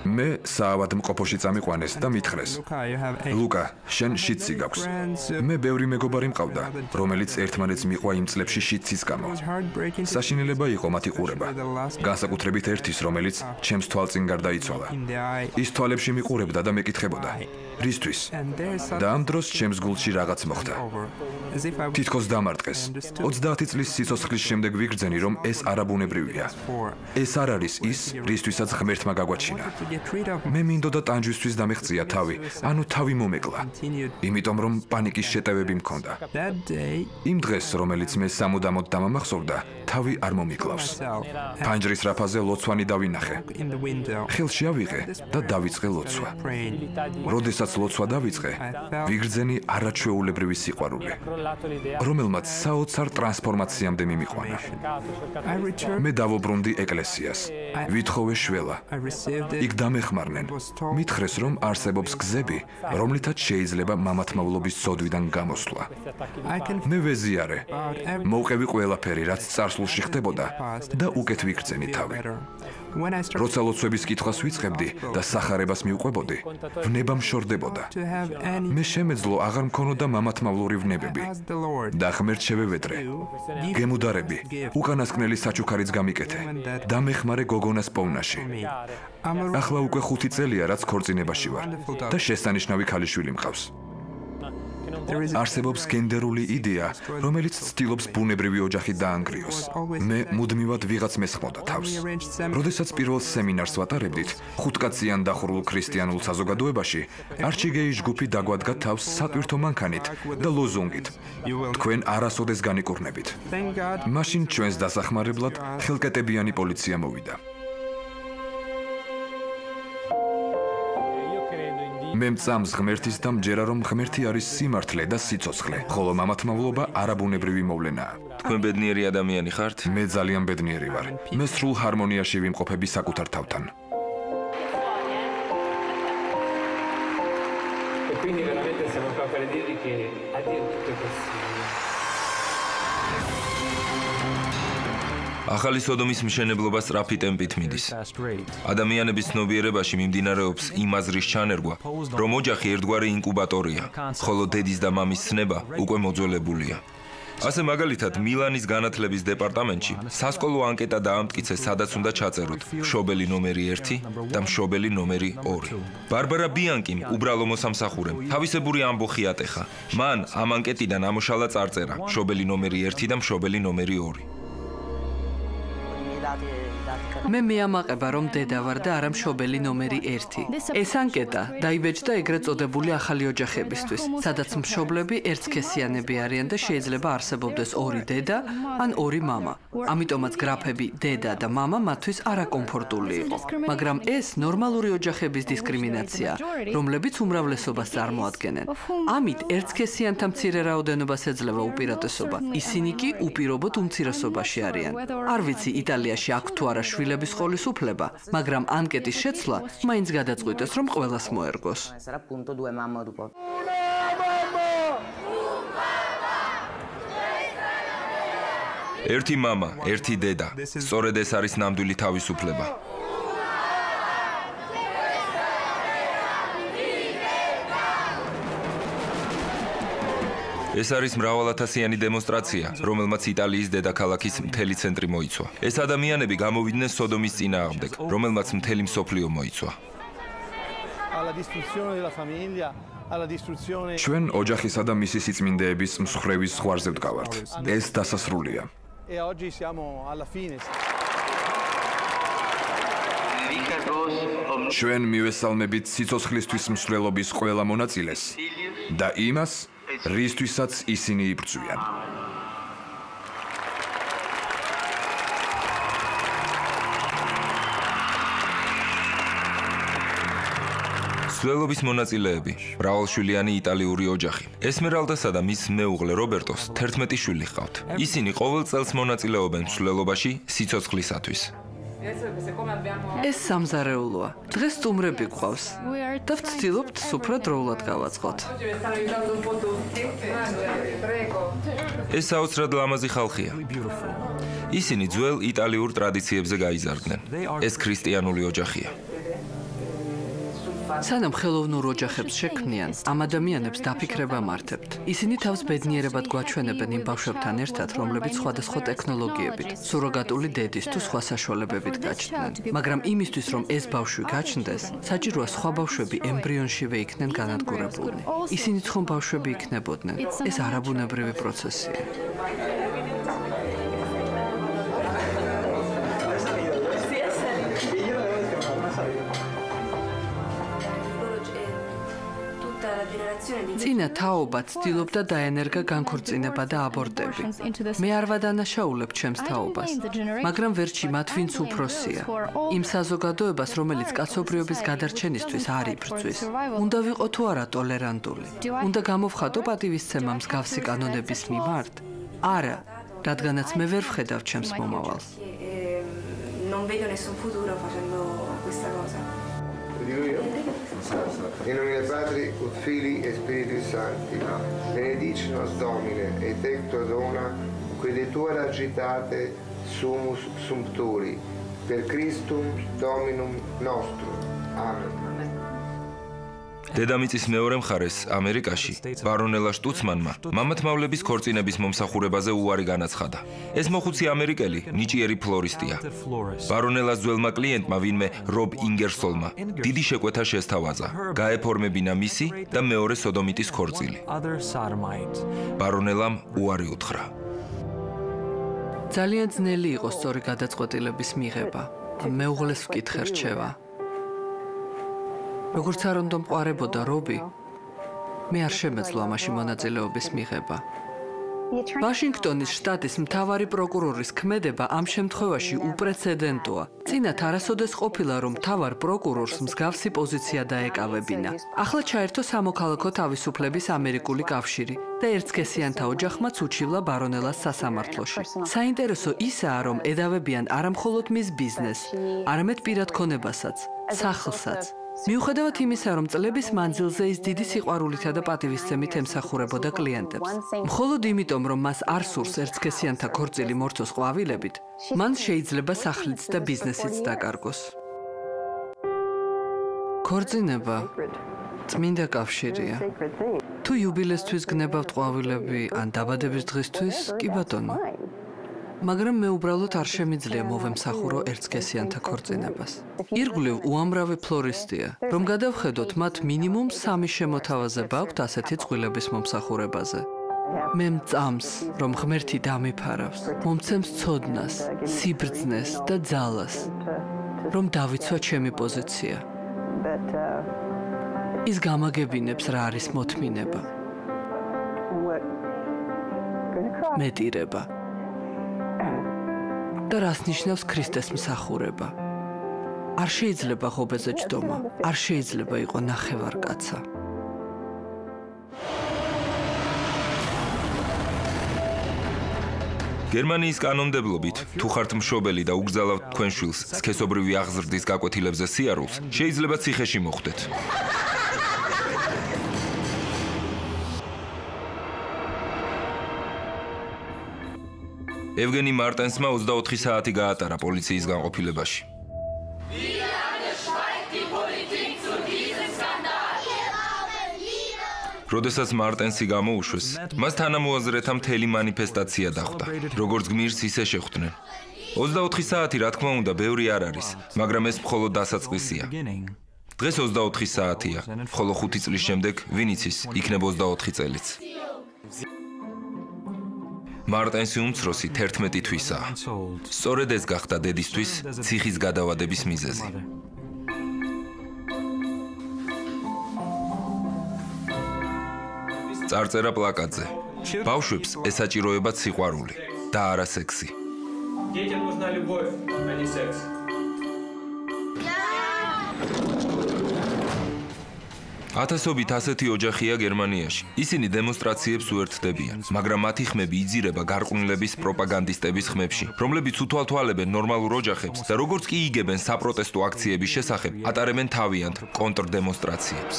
Speaker 2: მე საავადმყოფოში წამიყვანეს და მითხრეს: ლუკა, შენ შიდსი გაქვს. მე ბევრი მეგობარი მყავდა, რომელიც ერთმანეთს მიყვა იმ წლებში შიდსის გამო. საშინელება იყო მათი ყურება. განსაკუთრებით ერთის, რომელიც ჩემს თვალწინ გარდაიცვალა. ის თვალებში მიყურებდა და მეკითხებოდა: რისთვის? და ამ დროს ჩემს გულში რაღაც მოხდა. თითქოს დამარტყეს. 30 წლის სიცოცხლის შემდეგ ვიგრძენი, რომ ეს არაბუნებრივია. ეს არ არის ის, რისთვისაც ღმერთმა გაგვაჩინა. მე მინდოდა ტანჯვისთვის დამეღწია თავი, ანუ თავი მომეკლა. იმიტომ რომ პანიკის შეტევები მქონდა. იმ დღეს, რომელიც მე სამუდამოდ დამამახსოვრდა, თავი არ მომიკლავს. ფანჯრის რაფაზე ლოცვანი დავინახე. ხელში ავიღე და დავიწყე ლოცვა. როდესაც ლოცვა დავიწყე, ვიგრძენი არაჩვეულებრივი სიყვარული, რომელმაც საოცარ ტრანსფორმაციამდე მიმიყვანა. მე დავუბრუნდი ეკლესიას. ვითხოვე შველა. იქ დამეხმარნენ. მითხრეს, რომ არსებობს გზები, რომლითაც შეიძლება მამათმავლობის ცოდვიდან გამოსვლა. მე ვეზიარე. მოვყევი ყველაფერი, რაც წარსულში ხდებოდა და უკეთ ვიგრძენი თავი. როცა ლოცვების კითხვას ვიწყებდი და სახარებას მივყვებოდი, ვნება მშორდებოდა. მე შემეძლო აღარ მქონოდა მამათმავლური ვნებები და ღმერთ შევევედრე. გემუდარები, უკანასკნელი საჩუქარიც გამიკეთე. დამეხმარე გოგონას პოვნაში. ახლა უკვე 5 წელია, რაც ქორწინებაში ვარ და შესანიშნავი ქალიშვილი მყავს. არსებობს გენდერული იდეა, რომელიც ცდილობს ბუნებრივი ოჯახი დაანგრიოს. მე მუდმივად ვიღაც მესხმოდა თავს. როდესაც პირველ სემინარს ვატარებდით, 5-კაციან დახურულ ქრისტიანულ საზოგადოებაში, არჩიგეის ჯგუფი დაგვადგა თავს სატვირთო მანქანით და ლოზუნგით. თქვენ არასოდეს განიკურნებით. მაშინ ჩვენს დასახმარებლად ხელკეტებიანი პოლიცია მოვიდა. მე მწამს ღმერთის და მჯერა, რომ ღმერთი არის სიმართლე და სიცოცხლე, ხოლო მამათმავლობა არაბუნებრივი მოვლენაა.
Speaker 1: თქვენ ბედნიერი ადამიანი ხართ?
Speaker 2: მე ძალიან ბედნიერი ვარ. მე სრულ ჰარმონიაში ვიმყოფები საკუთარ თავთან.
Speaker 1: ახალი სოდომის მშენებლობა სწრაფი ტემპით მიდის. ადამიანების ცნობიერებაში მიმდინარეობს იმ აზრის ჩანერგვა, რომ ოჯახი ერთგვარი ინკუბატორია, ხოლო დედის და მამის ცნება უკვე მოძველებულია. ასე მაგალითად, მილანის განათლების დეპარტამენტში სასკოლო ანკეტა დაამტკიცეს, სადაც უნდა ჩაწეროთ მშობელი ნომერი 1 და მშობელი ნომერი 2. ბარბარა ბიანკიმ, უბრალო მოსამსახურემ, თავისებური ამბოხი ატეხა. მან ამ ანკეტიდან ამოშალა წარწერა მშობელი ნომერი 1 და მშობელი ნომერი 2.
Speaker 3: მე მეამაყება, რომ დედა ვარ და არა მშობელი ნომერი 1. ეს ანკეტა დაიბეჭდა ეგრეთ წოდებული ახალი ოჯახებისთვის, სადაც მშობლები ერთსქესიანები არიან და შეიძლება არსებობდეს 2 დედა ან 2 მამა. ამიტომაც გრაფები დედა და მამა მათთვის არაკომფორტული იყო. მაგრამ ეს ნორმალური ოჯახების დისკრიმინაციაა, რომლებიც უმრავლესობას წარმოადგენენ. ამით ერთსქესიანთა მცირე რაოდენობას ეძლევა უპირატესობა. ისინი კი უპირობოდ უმცირესობაში არიან. არ ვიცი იტალიაში აქ თუ არა შვილების ხელისუფლება, მაგრამ ანკეტის შეცვლა მაინც გადაწყვიტეს, რომ ყველას მოერგოს.
Speaker 1: ერთი მამა, ერთი დედა. სწორედ ეს არის ნამდვილი თავისუფლება. ეს არის მრავალათასიანი დემონსტრაცია, რომელმაც იტალიის დედაქალაქის მთელი ცენტრი მოიცვა. ეს ადამიანები გამოვიდნენ სოდომის წინააღმდეგ, რომელმაც მთელი მსოფლიო მოიცვა.
Speaker 2: ჩვენ ოჯახისა და მისი სიწმინდეების მსხვერპლის ზღვარზე ვდგავართ. ეს დასასრულია. ჩვენ მივესალმებით სიცოცხლისთვის მსვლელობის ყველა მონაწილეს და იმას, რისთვისაც ისინი იბრძვიან.
Speaker 1: მსვლელობის მონაწილეები, მრავალშვილიანი იტალიური ოჯახი. ესმერალდასა და მის მეუღლე რობერტოს 11 შვილი ჰყავთ. ისინი ყოველ წელს მონაწილეობენ მსვლელობაში სიცოცხლისათვის.
Speaker 3: ეს სამზარეულოა. დღეს სტუმრები გვყავს და ვცდილობთ სუფრად დროულად გავაწყოთ.
Speaker 1: ეს საოცრად ლამაზი ხალხია. ისინი ძველ იტალიურ ტრადიციებზე გაიზარდნენ. ეს ქრისტიანული ოჯახია.
Speaker 3: სანამ ხელოვნურ ოჯახებს შექმნიან, ამ ადამიანებს დაფიქრება მართებთ. ისინი თავს ბედნიერებად გვაჩვენებენ იმ ბავშვებთან ერთად, რომლებიც სხვადასხვა ტექნოლოგიებით, სუროგატული დედის თუ სხვა საშუალებებით გაჩნდნენ. მაგრამ იმისთვის, რომ ეს ბავშვი გაჩნდეს, საჭიროა სხვა ბავშვები ემბრიონშივე იქნენ განადგურებულნი. ისინი ცხონ ბავშვები იქნებოდნენ. ეს არაბუნებრივი პროცესია. წინა თაობა ცდილობდა დაენერგა განქორწინება და აბორტები. მე არ ვადანაშაულებ ჩემს თაობას, მაგრამ ვერჩი მათ ვინც უფროსია. იმ საზოგადოებას, რომელიც კაცობრიობის გადარჩენისთვის არ იბრძვის. უნდა ვიყო თუ არა ტოლერანტული. უნდა გამოვხატო პატივისცემა მსგავსი კანონების მიმართ? არა, რადგანაც მე ვერ ვხედავ ჩემს მომავალს.
Speaker 4: non vedo nessun futuro facendo questa cosa.
Speaker 5: In nome del Padre, ut Filii e Spiritui Sancti, benedici nos Domine, et ector dona, quid de tua agitate sumus sumpturi, per Christum Dominum nostrum. Amen.
Speaker 1: დედამიწის მეორე მხარეს, ამერიკაში, ბარონელა შტუცმანმა მამათმავლების ქორწინების მომსახურებაზე უარი განაცხადა. ეს მოხუცი ამერიკელი, ნიჭიერი ფლორისტია. ბარონელას ძველმა კლიენტმა, ვინმე რობ ინგერსოლმა, დიდი შეკვეთა შესთავაზა, გაეფორმებინა მისი და მეორე სოდომიტის ქორწილი. ბარონელამ უარი უთხრა.
Speaker 3: ძალიან ძნელი იყო სწორი გადაწყვეტილების მიღება. მეუღლეს ვკითხე რჩევა. როგორც არ უნდა მყარებოდა რობი, მე არ შემეძლო ამაში მონაწილეობის მიღება. ვაშინგტონის შტატის მთავარი პროკურორის ქმედება ამ შემთხვევაში უპრეცედენტოა. წინათ არასოდეს ყოფილა, რომ მთავარ პროკურორს მსგავსი პოზიცია დაეკავებინა. ახლა ჩაერთო სამოქალაქო თავისუფლების ამერიკული კავშირი და ერთსქესიანთა ოჯახმაც უჩივლა ბარონელას სასამართლოში. საინტერესო ისაა, რომ ედავებიან არამხოლოდ მის ბიზნესს, არამედ პირად ქონებასაც, სახლსაც. მიუხედავად იმისა, რომ წლების მანძილზე ის დიდი სიყვარულითა და პატივისცემით ემსახურებოდა კლიენტებს, მხოლოდ იმიტომ, რომ მას არ სურს ერთსქესიანთა ქორწილი მორწოს ყვავილებით, მან შეიძლება სახლიც და ბიზნესიც დაკარგოს. ქორწინება წმინდა კავშირია. თუ იუბილესთვის გნებავთ ყვავილები ან დაბადების დღისთვის, კი ბატონო. მაგრამ მე უბრალოდ არ შემიძლია მოვემსახურო ერთსქესიანთა ქორწინებას. ირგვლივ უამრავი ფლორისტია, რომ გადავხედოთ, მათ მინიმუმ 3 შემოთავაზება აქვთ ასეთი წყვილების მომსახურებაზე. მე მწამს, რომ ღმერთი დამიფარავს, მომცემს ცოდნას, სიბრძნეს და ძალას, რომ დავიცვა ჩემი პოზიცია. ის გამაგებინებს რა არის მოთმინება. მეტირება. და რას ნიშნავს ქრისტეს მსახურება. არ შეიძლება ღობეზე ჯდომა, არ შეიძლება იყო ნახევარკაცა.
Speaker 1: გერმანიის კანონმდებლობით, თუ ხართ მშობელი და უგზავნებთ თქვენ შვილს სქესობრივი აღზრდის გაკვეთილებზე სიარულს, შეიძლება ციხეში მოხვდეთ. ევგენი მარტენსმა 24 საათი გაატარა პოლიციის განყოფილებაში. როდესაც მარტენსი გამოუშვეს, მას თანამოაზრეთა მთელი მანიფესტაცია დახვდა, როგორც გმირს ისე შეხვდნენ. 24 საათი, რა თქმა უნდა, ბევრი არ არის, მაგრამ ეს მხოლოდ დასაწყისია. დღეს 24 საათია, ხოლო 5 წლის შემდეგ, ვინ იცის, იქნება 24 წელიც. მარტენსი უმცროსი 11 თვისაა. სწორედ ეს გახდა დედისთვის ციხის გადავადების მიზეზი. წარწერა პლაკატზე. ბავშვებს ესაჭიროებათ სიყვარული და არა სექსი.
Speaker 6: Детям нужна любовь, а не секс.
Speaker 1: ათასობით ასეთი ოჯახია გერმანიაში. ისინი დემონსტრაციებს უერთდებიან, მაგრამ მათი ხმები იძირება გარყვნილების პროპაგანდისტების ხმებში, რომლებიც უთვალთვალებენ ნორმალურ ოჯახებს და როგორც კი იგებენ საპროტესტო აქციების შესახებ, ატარებენ თავიანთ კონტრდემონსტრაციებს.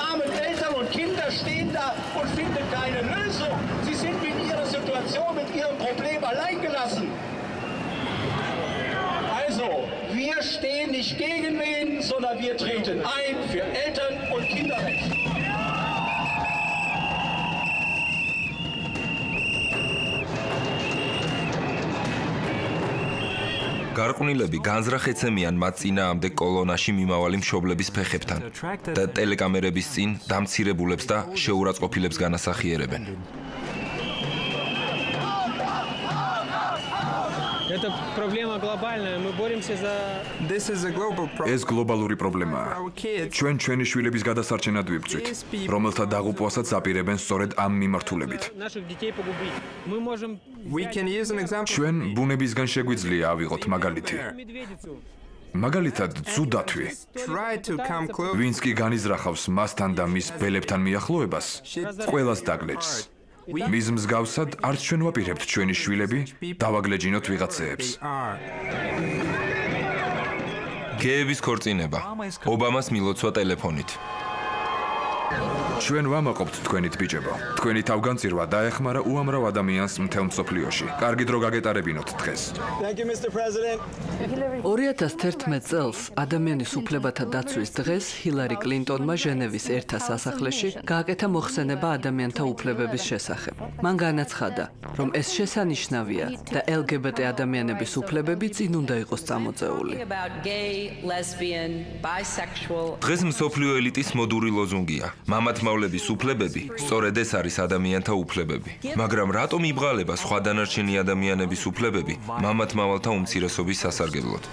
Speaker 7: Arme Eltern und Kinder stehen da und finden keine Lösung. Sie sind mit ihrer Situation, mit ihrem Problem allein gelassen. Also, wir stehen nicht gegen wen, sondern wir treten ein für Eltern- und Kinderrecht.
Speaker 1: გარყვნილები განზრახ ეცემიან მათ წინააღმდეგ კოლონაში მიმავალი მშობლების ფეხებთან და ტელეკამერების წინ დამცირებულებს და შეურაცხყოფილებს განასახიერებენ.
Speaker 6: Это проблема глобальная. Мы боремся за
Speaker 2: ეს გლობალური პრობლემაა. ჩვენ ჩვენი შვილების გადასარჩენად ვიბრძვით, რომელთა დაღუპვასაც აპირებენ სწორედ ამ მიმართულებით.
Speaker 6: наших детей погубить. Мы можем
Speaker 2: ჩვენ ბუნებისგან შეგვიძლია ავიღოთ მაგალითი. მაგალითად, ძუდათვი. ვინც კი განიზრახავს მასთან და მის ბელებთან მიახლოებას, ყველას დაგლეჭს. მის მსგავსად არც ჩვენ ვაპირებთ ჩვენი შვილები დავაგლეჯინოთ ვიღაცეებს.
Speaker 1: გეების ქორწინება. ობამას მილოცვა ტელეფონით.
Speaker 2: ჩვენ ვამაყობთ თქვენით ბიჭებო. თქვენი თავგანწირვა დაეხმარა უამრავ ადამიანს მთელ მსოფლიოში. კარგი დრო გაგეტარებინოთ დღეს.
Speaker 3: 2011 წელს ადამიანის უფლებათა დაცვის დღეს ჰილარი კლინტონმა ჟენევის ერთა სასახლეში გააკეთა მოხსენება ადამიანთა უფლებების შესახებ. მან განაცხადა, რომ ეს შესანიშნავია და LGBT ადამიანების უფლებები წინ უნდა იყოს წამოწეული.
Speaker 1: დღეს მსოფლიო ელიტის მოდური ლოზუნგია. მამათმავლების უფლებები, სწორედ ეს არის ადამიანთა უფლებები. მაგრამ რატომ იბღალება სხვა დანარჩენი ადამიანების უფლებები მამათმავალთა უმცირესობის სასარგებლოდ?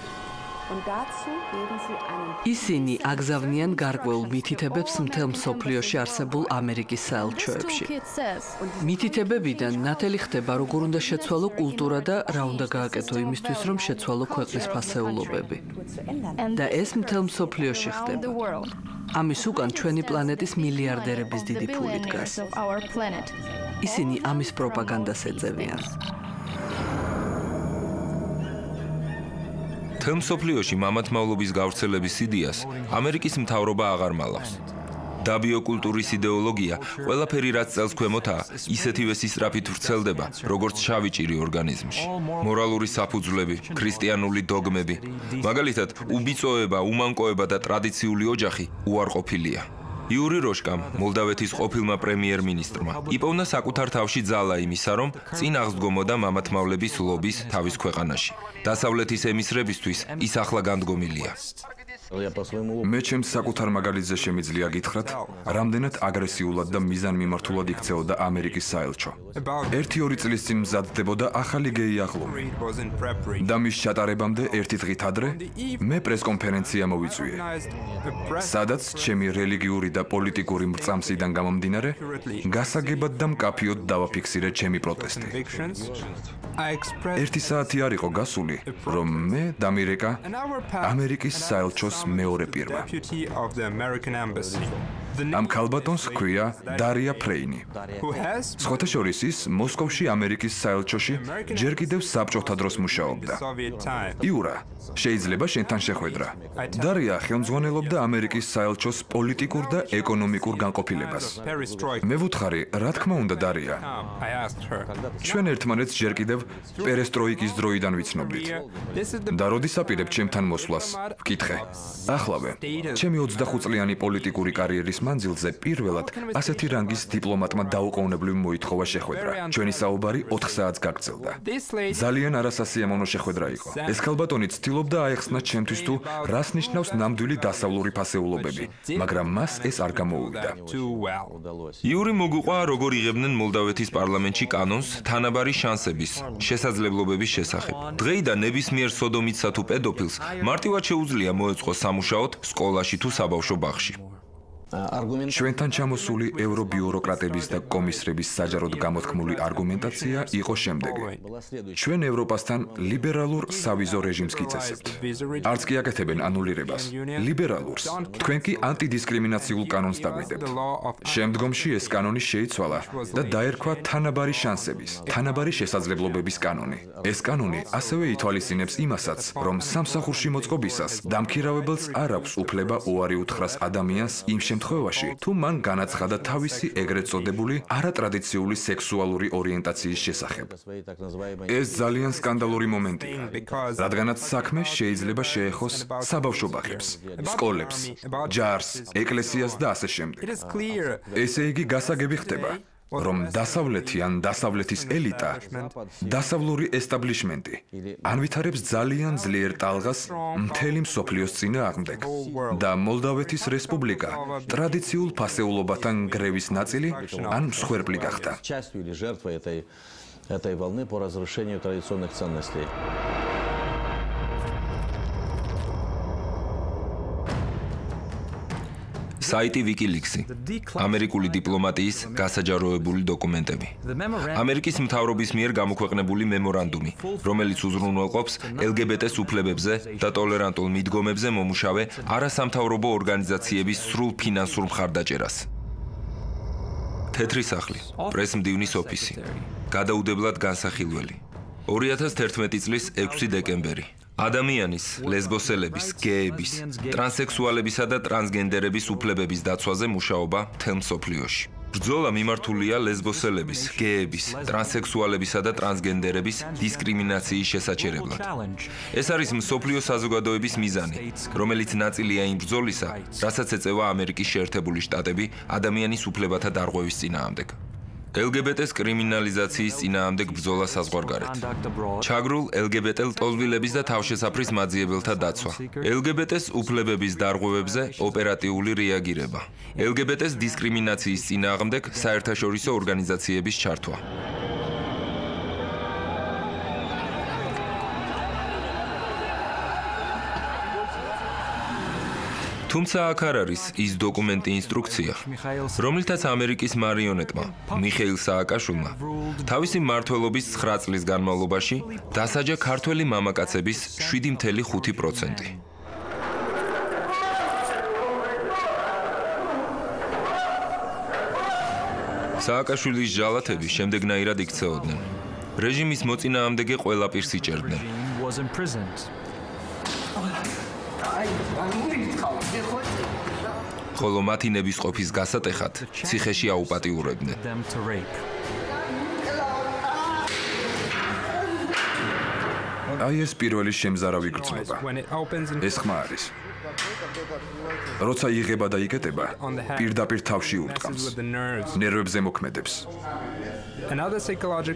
Speaker 3: ისინი აგზავნიან გარკვეულ მითითებებს მთელ მსოფლიოში არსებულ ამერიკის საელჩოებში. მითითებებიდან ნათელი ხდება, როგორ უნდა შეცვალო კულტურა და რა უნდა გააკეთო იმისთვის, რომ შეცვალო ქვეყნის ფასეულობები. და ეს მთელ მსოფლიოში ხდება. ამის უკან ჩვენი პლანეტის მილიარდერების დიდი ფული დგას. ისინი ამის პროპაგანდას ეწევიან.
Speaker 1: მთელ მსოფლიოში მამათმავლობის გავრცელების იდეას ამერიკის მთავრობა აღარ მალავს. დაბიოკულტურის იდეოლოგია ყველაფერი რაც წელს ქვემოთაა, ისეთივე სისწრაფით ვრცელდება, როგორც შავი ჭირი ორგანიზმში. მორალური საფუძვლები, ქრისტიანული დოგმები, მაგალითად, უბიწოება, უმანკოება და ტრადიციული ოჯახი უარყოფილია. იური როშკამ, მოლდავეთის ყოფილმა პრემიერ-მინისტრმა, იპოვნა საკუთარ თავში ძალა იმისა, რომ წინ აღსდგომოდა მამათმავლების ლობის თავის ქვეყანაში. დასავლეთის ემისრებისთვის ის ახლა განდგომილია.
Speaker 2: მე ჩემს საკუთარ მაგალითზე შემიძლია გითხრათ, რამდენად აგრესიულად და მიზანმიმართულად იქცეოდა ამერიკის საელჩო. 1-2 წლის წინ მზადდებოდა ახალი გეი აღლუმი. და მის ჩატარებამდე 1 დღით ადრე მე პრესკონფერენცია მოვიწვიე. სადაც ჩემი რელიგიური და პოლიტიკური მრწამსიდან გამომდინარე, გასაგებად და მკაფიოდ დავაფიქსირე ჩემი პროტესტი. 1 საათი არ იყო გასული, რომ მე დამირეკა ამერიკის საელჩოს მეორე პირმა. ამ ქალბატონს ჰქვია დარია ფრეინი. სხვათა შორის ის მოსკოვში ამერიკის საელჩოში ჯერ კიდევ საბჭოთა დროს მუშაობდა. იურა, შეიძლება შენთან შეხვედრა. დარია ხელმძღვანელობდა ამერიკის საელჩოს პოლიტიკურ და ეკონომიკურ განყოფილებას. მე ვუთხარი, რა თქმა უნდა დარია. ჩვენ ერთმანეთს ჯერ კიდევ პერესტროიკის დროიდან ვიცნობდით. და როდის აპირებ ჩემთან მოსვლას? ვკითხე. ახლავე, ჩემი 25 წლიანი პოლიტიკური კარიერის მანძილზე პირველად ასეთი რანგის დიპლომატმა დაუყოვნებლივ მოითხოვა შეხვედრა. ჩვენი საუბარი 4 საათს გაგრძელდა. ძალიან არასასიამოვნო შეხვედრა იყო. ეს ქალბატონი ცდილობდა აეხსნა ჩემთვის თუ რას ნიშნავს ნამდვილი დასავლური ფასეულობები, მაგრამ მას ეს არ გამოუვიდა.
Speaker 1: იური მოგვიყვა, როგორ იღებდნენ მოლდავეთის პარლამენტში კანონს თანაბარი შანსების, შესაძლებლობების შესახებ. დღეიდან ნებისმიერ სოდომიცსა თუ პედოფილს მარტივად შეუძლია მოეწყოს სამუშაოდ სკოლაში თუ საბავშვო ბაღში.
Speaker 2: ჩვენთან ჩამოსული ევრობიუროკრატების და კომისრების საჯაროდ გამოთქმული არგუმენტაცია იყო შემდეგი. ჩვენ ევროპასთან ლიბერალურ სავიზო რეჟიმს გიწესებთ. არც კი აკეთებენ ანულირებას. ლიბერალურს, თქვენ კი ანტიდისკრიმინაციულ კანონს დაგვიდებთ. შემდგომში ეს კანონი შეიცვალა და დაერქვა თანაბარი შანსების, თანაბარი შესაძლებლობების კანონი. ეს კანონი ასევე ითვალისწინებს იმასაც, რომ სამსახურში მოწყობისას დამქირავებელს არ აქვს უფლება უარი უთხრას ადამიანს იმ შემთხვევაში, თუ მან განაცხადა თავისი ეგრეთ წოდებული არატრადიციული სექსუალური ორიენტაციის შესახებ. ეს ძალიან სკანდალური მომენტია, რადგანაც საქმე შეიძლება შეეხოს საბავშვო ბაღებს, სკოლებს, ჯარს, ეკლესიას და ასე შემდეგ. ესე იგი გასაგები ხდება, რომ დასავლეთი ან დასავლეთის ელიტა, დასავლური ესტაბლიშმენტი ანვითარებს ძალიან ძლიერ ტალღას მთელი მსოფლიოს წინააღმდეგ და მოლდავეთის რესპუბლიკა ტრადიციულ ფასეულობათან გრევის ნაწილი ან მსხვერპლი გახდა.
Speaker 8: этой волны по разрушению традиционных ценностей.
Speaker 1: საიტი WikiLeaks-ი, ამერიკული დიპლომატიის გასაჯაროებული დოკუმენტები. ამერიკის მთავრობის მიერ გამოქვეყნებული მემორანდუმი, რომელიც უზრუნველყოფს LGBT-ს უფლებებზე და ტოლერანტულ მიდგომებზე მომუშავე არასამთავრობო ორგანიზაციების სრულ ფინანსურ მხარდაჭერას. თეთრი სახლი, პრესმდივნის ოფისი, გადაუდებლად განსახილველი. 2011 წლის 6 დეკემბერი. ადამიანის, ლესბოსელების, გეების, ტრანსექსუალებისა და ტრანსგენდერების უფლებების დაცვაზე მუშაობა მთელ მსოფლიოში. ბრძოლა მიმართულია ლესბოსელების, გეების, ტრანსექსუალებისა და ტრანსგენდერების დისკრიმინაციის შესაჩერებლად. ეს არის მსოფლიო საზოგადოების მიზანი, რომელიც ნაწილია იმ ბრძოლისა, რასაც ეწევა ამერიკის შეერთებული შტატები ადამიანის უფლებათა დარღვევის წინააღმდეგ. LGBT-ს კრიმინალიზაციის წინააღმდეგ ბრძოლა საზღვარგარეთ. ჩაგრულ LGBT ლტოლვილების და თავშესაფრის მაძიებელთა დაცვა. LGBT-ს უფლებების დარღვევებზე ოპერატიული რეაგირება. LGBT-ს დისკრიმინაციის წინააღმდეგ საერთაშორისო ორგანიზაციების ჩართვა. თუმცა აქ არ არის ის დოკუმენტი ინსტრუქცია, რომლითაც ამერიკის მარიონეტმა მიხეილ სააკაშვილმა თავისი მმართველობის 9 წლის განმავლობაში დასაჯა ქართველი მამაკაცების 7.5%. სააკაშვილის ჟალათები შემდეგნაირად იქცეოდნენ. რეჟიმის მოწინააღმდეგე ყველა პირს იჭერდნენ. ხოლო მათი ნებისყოფის გასატეხად ციხეში აუპატიურებდნენ.
Speaker 2: აი ეს პირველი შემზარავი გრძნობა. ეს ხმა არის. როცა იღება და იკეტება, პირდაპირ თავში ურტყამს. ნერვებზე მოქმედებს.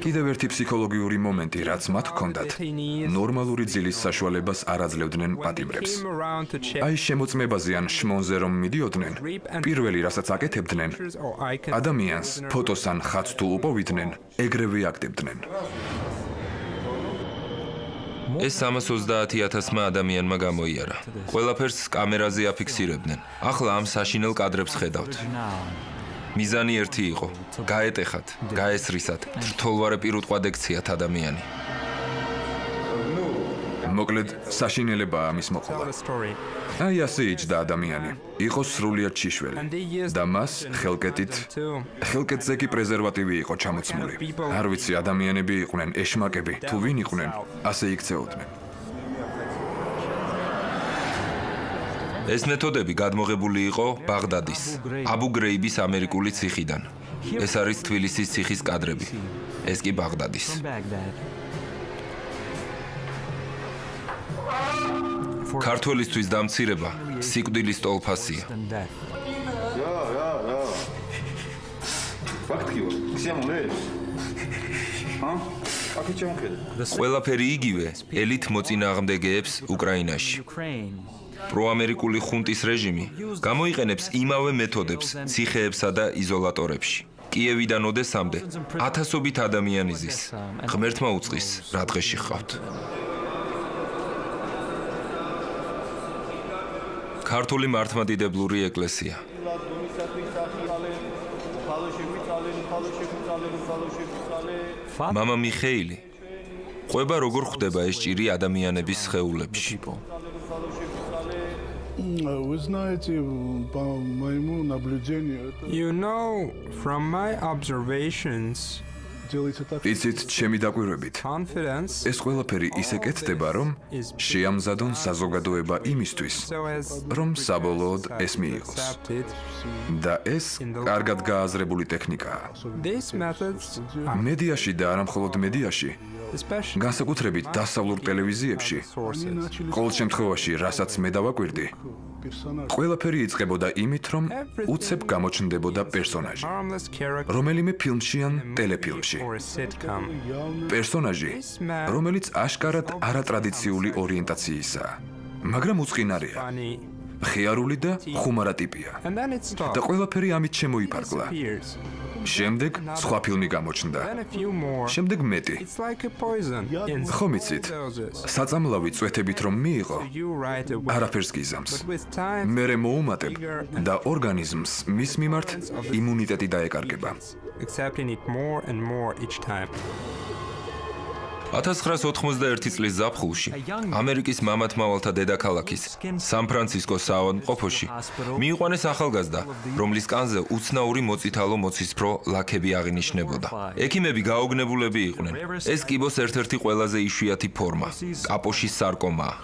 Speaker 2: კიდევ ერთი ფსიქოლოგიური მომენტი, რაც მათ ჰქონდათ, ნორმალური ძილის საშუალებას არ აძლევდნენ პატიმრებს. აი შემოწმებაზე ან შმონზე რომ მიდიოდნენ, პირველი რასაც აკეთებდნენ, ადამიანს ფოტოს ან ხატს თუ უპოვიდნენ, ეგრევე აკდებდნენ.
Speaker 1: ეს 330,000-მა ადამიანმა გამოიარა. ყველაფერს კამერაზე აფიქსირებდნენ. ახლა ამ საშინელ კადრებს ხედავთ. მიზანი ერთი იყო: გაეტეხათ, გაესრისათ, რთოლვარე პირუტყვად ექციათ ადამიანი.
Speaker 2: მოკლედ, საშინელებაა ამის მოყოლა. აი ასე იჯდა ადამიანი. იყო სრულიად შიშველი და მას ხელკეთზე კი პრეზერვატივი იყო ჩამოცმული. არ ვიცი, ადამიანები იყვნენ, ეშმაკები, თუ ვინ იყვნენ, ასე იქცეოდნენ.
Speaker 1: ეს მეთოდები გადმოღებული იყო ბაღდადის, აბუ გრეიბის ამერიკული ციხიდან. ეს არის თბილისის ციხის კადრები. ეს კი ბაღდადის. ქართველისთვის დამცირება სიკვდილის ტოლფასია. ყველაფერი იგივე ელით მოწინააღმდეგეებს უკრაინაში. პროამერიკული ხუნტის რეჟიმი გამოიყენებს იმავე მეთოდებს ციხეებსა და იზოლატორებში. კიევიდან ოდესამდე ათასობით ადამიანი ზის. ღმერთმა უწყის, რა დღეში ხავთ. ქართული მართლმადიდებლური ეკლესია. მამა მიხეილი ყვება როგორ ხვდება ეს ჭირი ადამიანების სხეულებში.
Speaker 9: Вы знаете, по моему наблюдению,
Speaker 10: you know, from my observations,
Speaker 2: იცით, ჩემი დაკვირვებით, ეს ყველაფერი ისე კეთდება, რომ შეამზადონ საზოგადოება იმისთვის, რომ საბოლოოდ ეს მიიღოს. და ეს კარგად გააზრებული ტექნიკაა. მედიაში და არა მხოლოდ მედიაში, განსაკუთრებით დასავლურ ტელევიზიებში, ყოველ შემთხვევაში, რასაც მე დავაკვირდი, ყველაფერი იწყებოდა იმით, რომ უცებ გამოჩნდებოდა პერსონაჟი, რომელიმე ფილმში ან ტელეფილმში. პერსონაჟი, რომელიც აშკარად არატრადიციული ორიენტაციისაა, მაგრამ უწყინარია, ხიარული და ხუმარა ტიპია. და ყველაფერი ამით შემოიფარგლა. შემდეგ სხვა ფილმი გამოჩნდა. შემდეგ მეტი. ხომ იცით, საწამლავი წვეთებით რომ მიიღო, არაფერს გიზამს. მერე მოუმატებ და ორგანიზმს მის მიმართ იმუნიტეტი დაეკარგება.
Speaker 1: 1991 წლის ზაფხულში ამერიკის მამათმავალთა დედაქალაქის სან-ფრანცისკოს საავადმყოფოში მიიყვანეს ახალგაზრდა, რომლის კანზე უცნაური მოწითალო მოცისფრო ლაქები აღინიშნებოდა. ექიმები გაოგნებულები იყვნენ. ეს კიბოს ერთ-ერთი ყველაზე იშვიათი ფორმა, კაპოშის სარკომაა.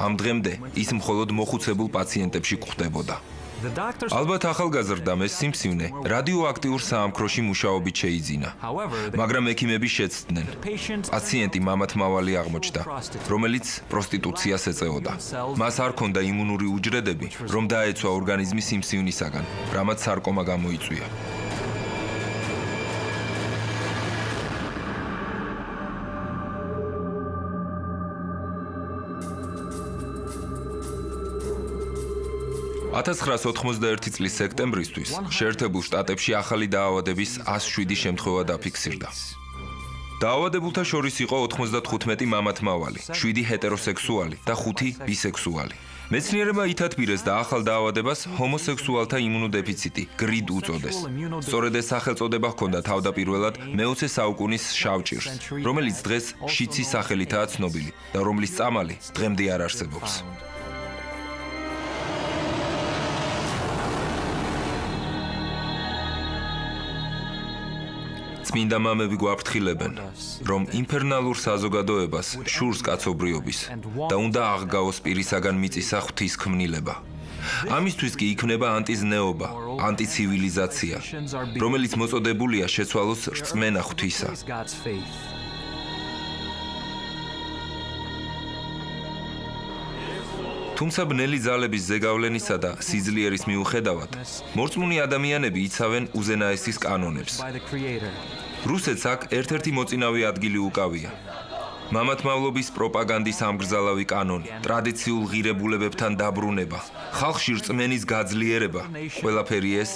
Speaker 1: ამ დღემდე ის მხოლოდ მოხუცებულ პაციენტებში გვხვდებოდა. ალბათ ახალგაზრდამ ეს სიმსივნე რადიოაქტიურ საამქროში მუშაობით შეიძინა, მაგრამ ექიმები შეცდნენ. პაციენტი მამათმავალი აღმოჩნდა, რომელიც პროსტიტუციას ეწეოდა. მას არ ჰქონდა იმუნური უჯრედები, რომ დაეცვა ორგანიზმი სიმსივნისაგან, რამაც სარკომა გამოიწვია. –1991 წლის სექტემბრისთვის შეერთებულ შტატებში ახალი დაავადების 107 შემთხვევა დაფიქსირდა. დაავადებულთა შორის იყო 95 მამათმავალი, 7 ჰეტეროსექსუალი და 5 ბისექსუალი. მეცნიერებმა ითათბირეს და ახალ დაავადებას ჰომოსექსუალთა იმუნოდეფიციტი, გრიდ უწოდეს. სწორედ ეს სახელწოდება ჰქონდა თავდაპირველად მე-20 საუკუნის შავ ჭირს, რომელიც დღეს შიცის სახელითაა ცნობილი და რომლის წამალი დღემდე არ არსებობს. წმინდა მამები გვაფრთხილებენ, რომ ინფერნალურ საზოგადოებას შურს კაცობრიობის და უნდა აღგაოს პირისაგან მიწისა ღვთის ქმნილება. ამისთვის კი იქმნება ანტიზნეობა, ანტიცივილიზაცია, რომელიც მოწოდებულია შეცვალოს რწმენა ღვთისა. თუმცა ბნელი ძალების ზეგავლენისა და სიძლიერის მიუხედავად, მორწმუნე ადამიანები იცავენ უზენაესის კანონებს. რუსეთს აქ ერთ-ერთი მოწინავე ადგილი უკავია. მამათმავლობის პროპაგანდის ამგრძალავი კანონი, ტრადიციულ ღირებულებებთან დაბრუნება, ხალხში რწმენის გაძლიერება, ყველაფერი ეს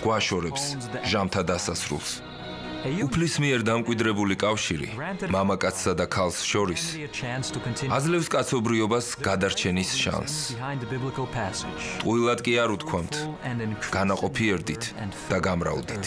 Speaker 1: გვაშორებს ჟამთა დასასრულს. უფლის მიერ დამკვიდრებული კავშირი, მამაკაცსა და ქალს შორის, აძლევს კაცობრიობას გადარჩენის შანსს. ტყუილად კი არ უთქვამთ, განაყოფიერდით და გამრავლდით.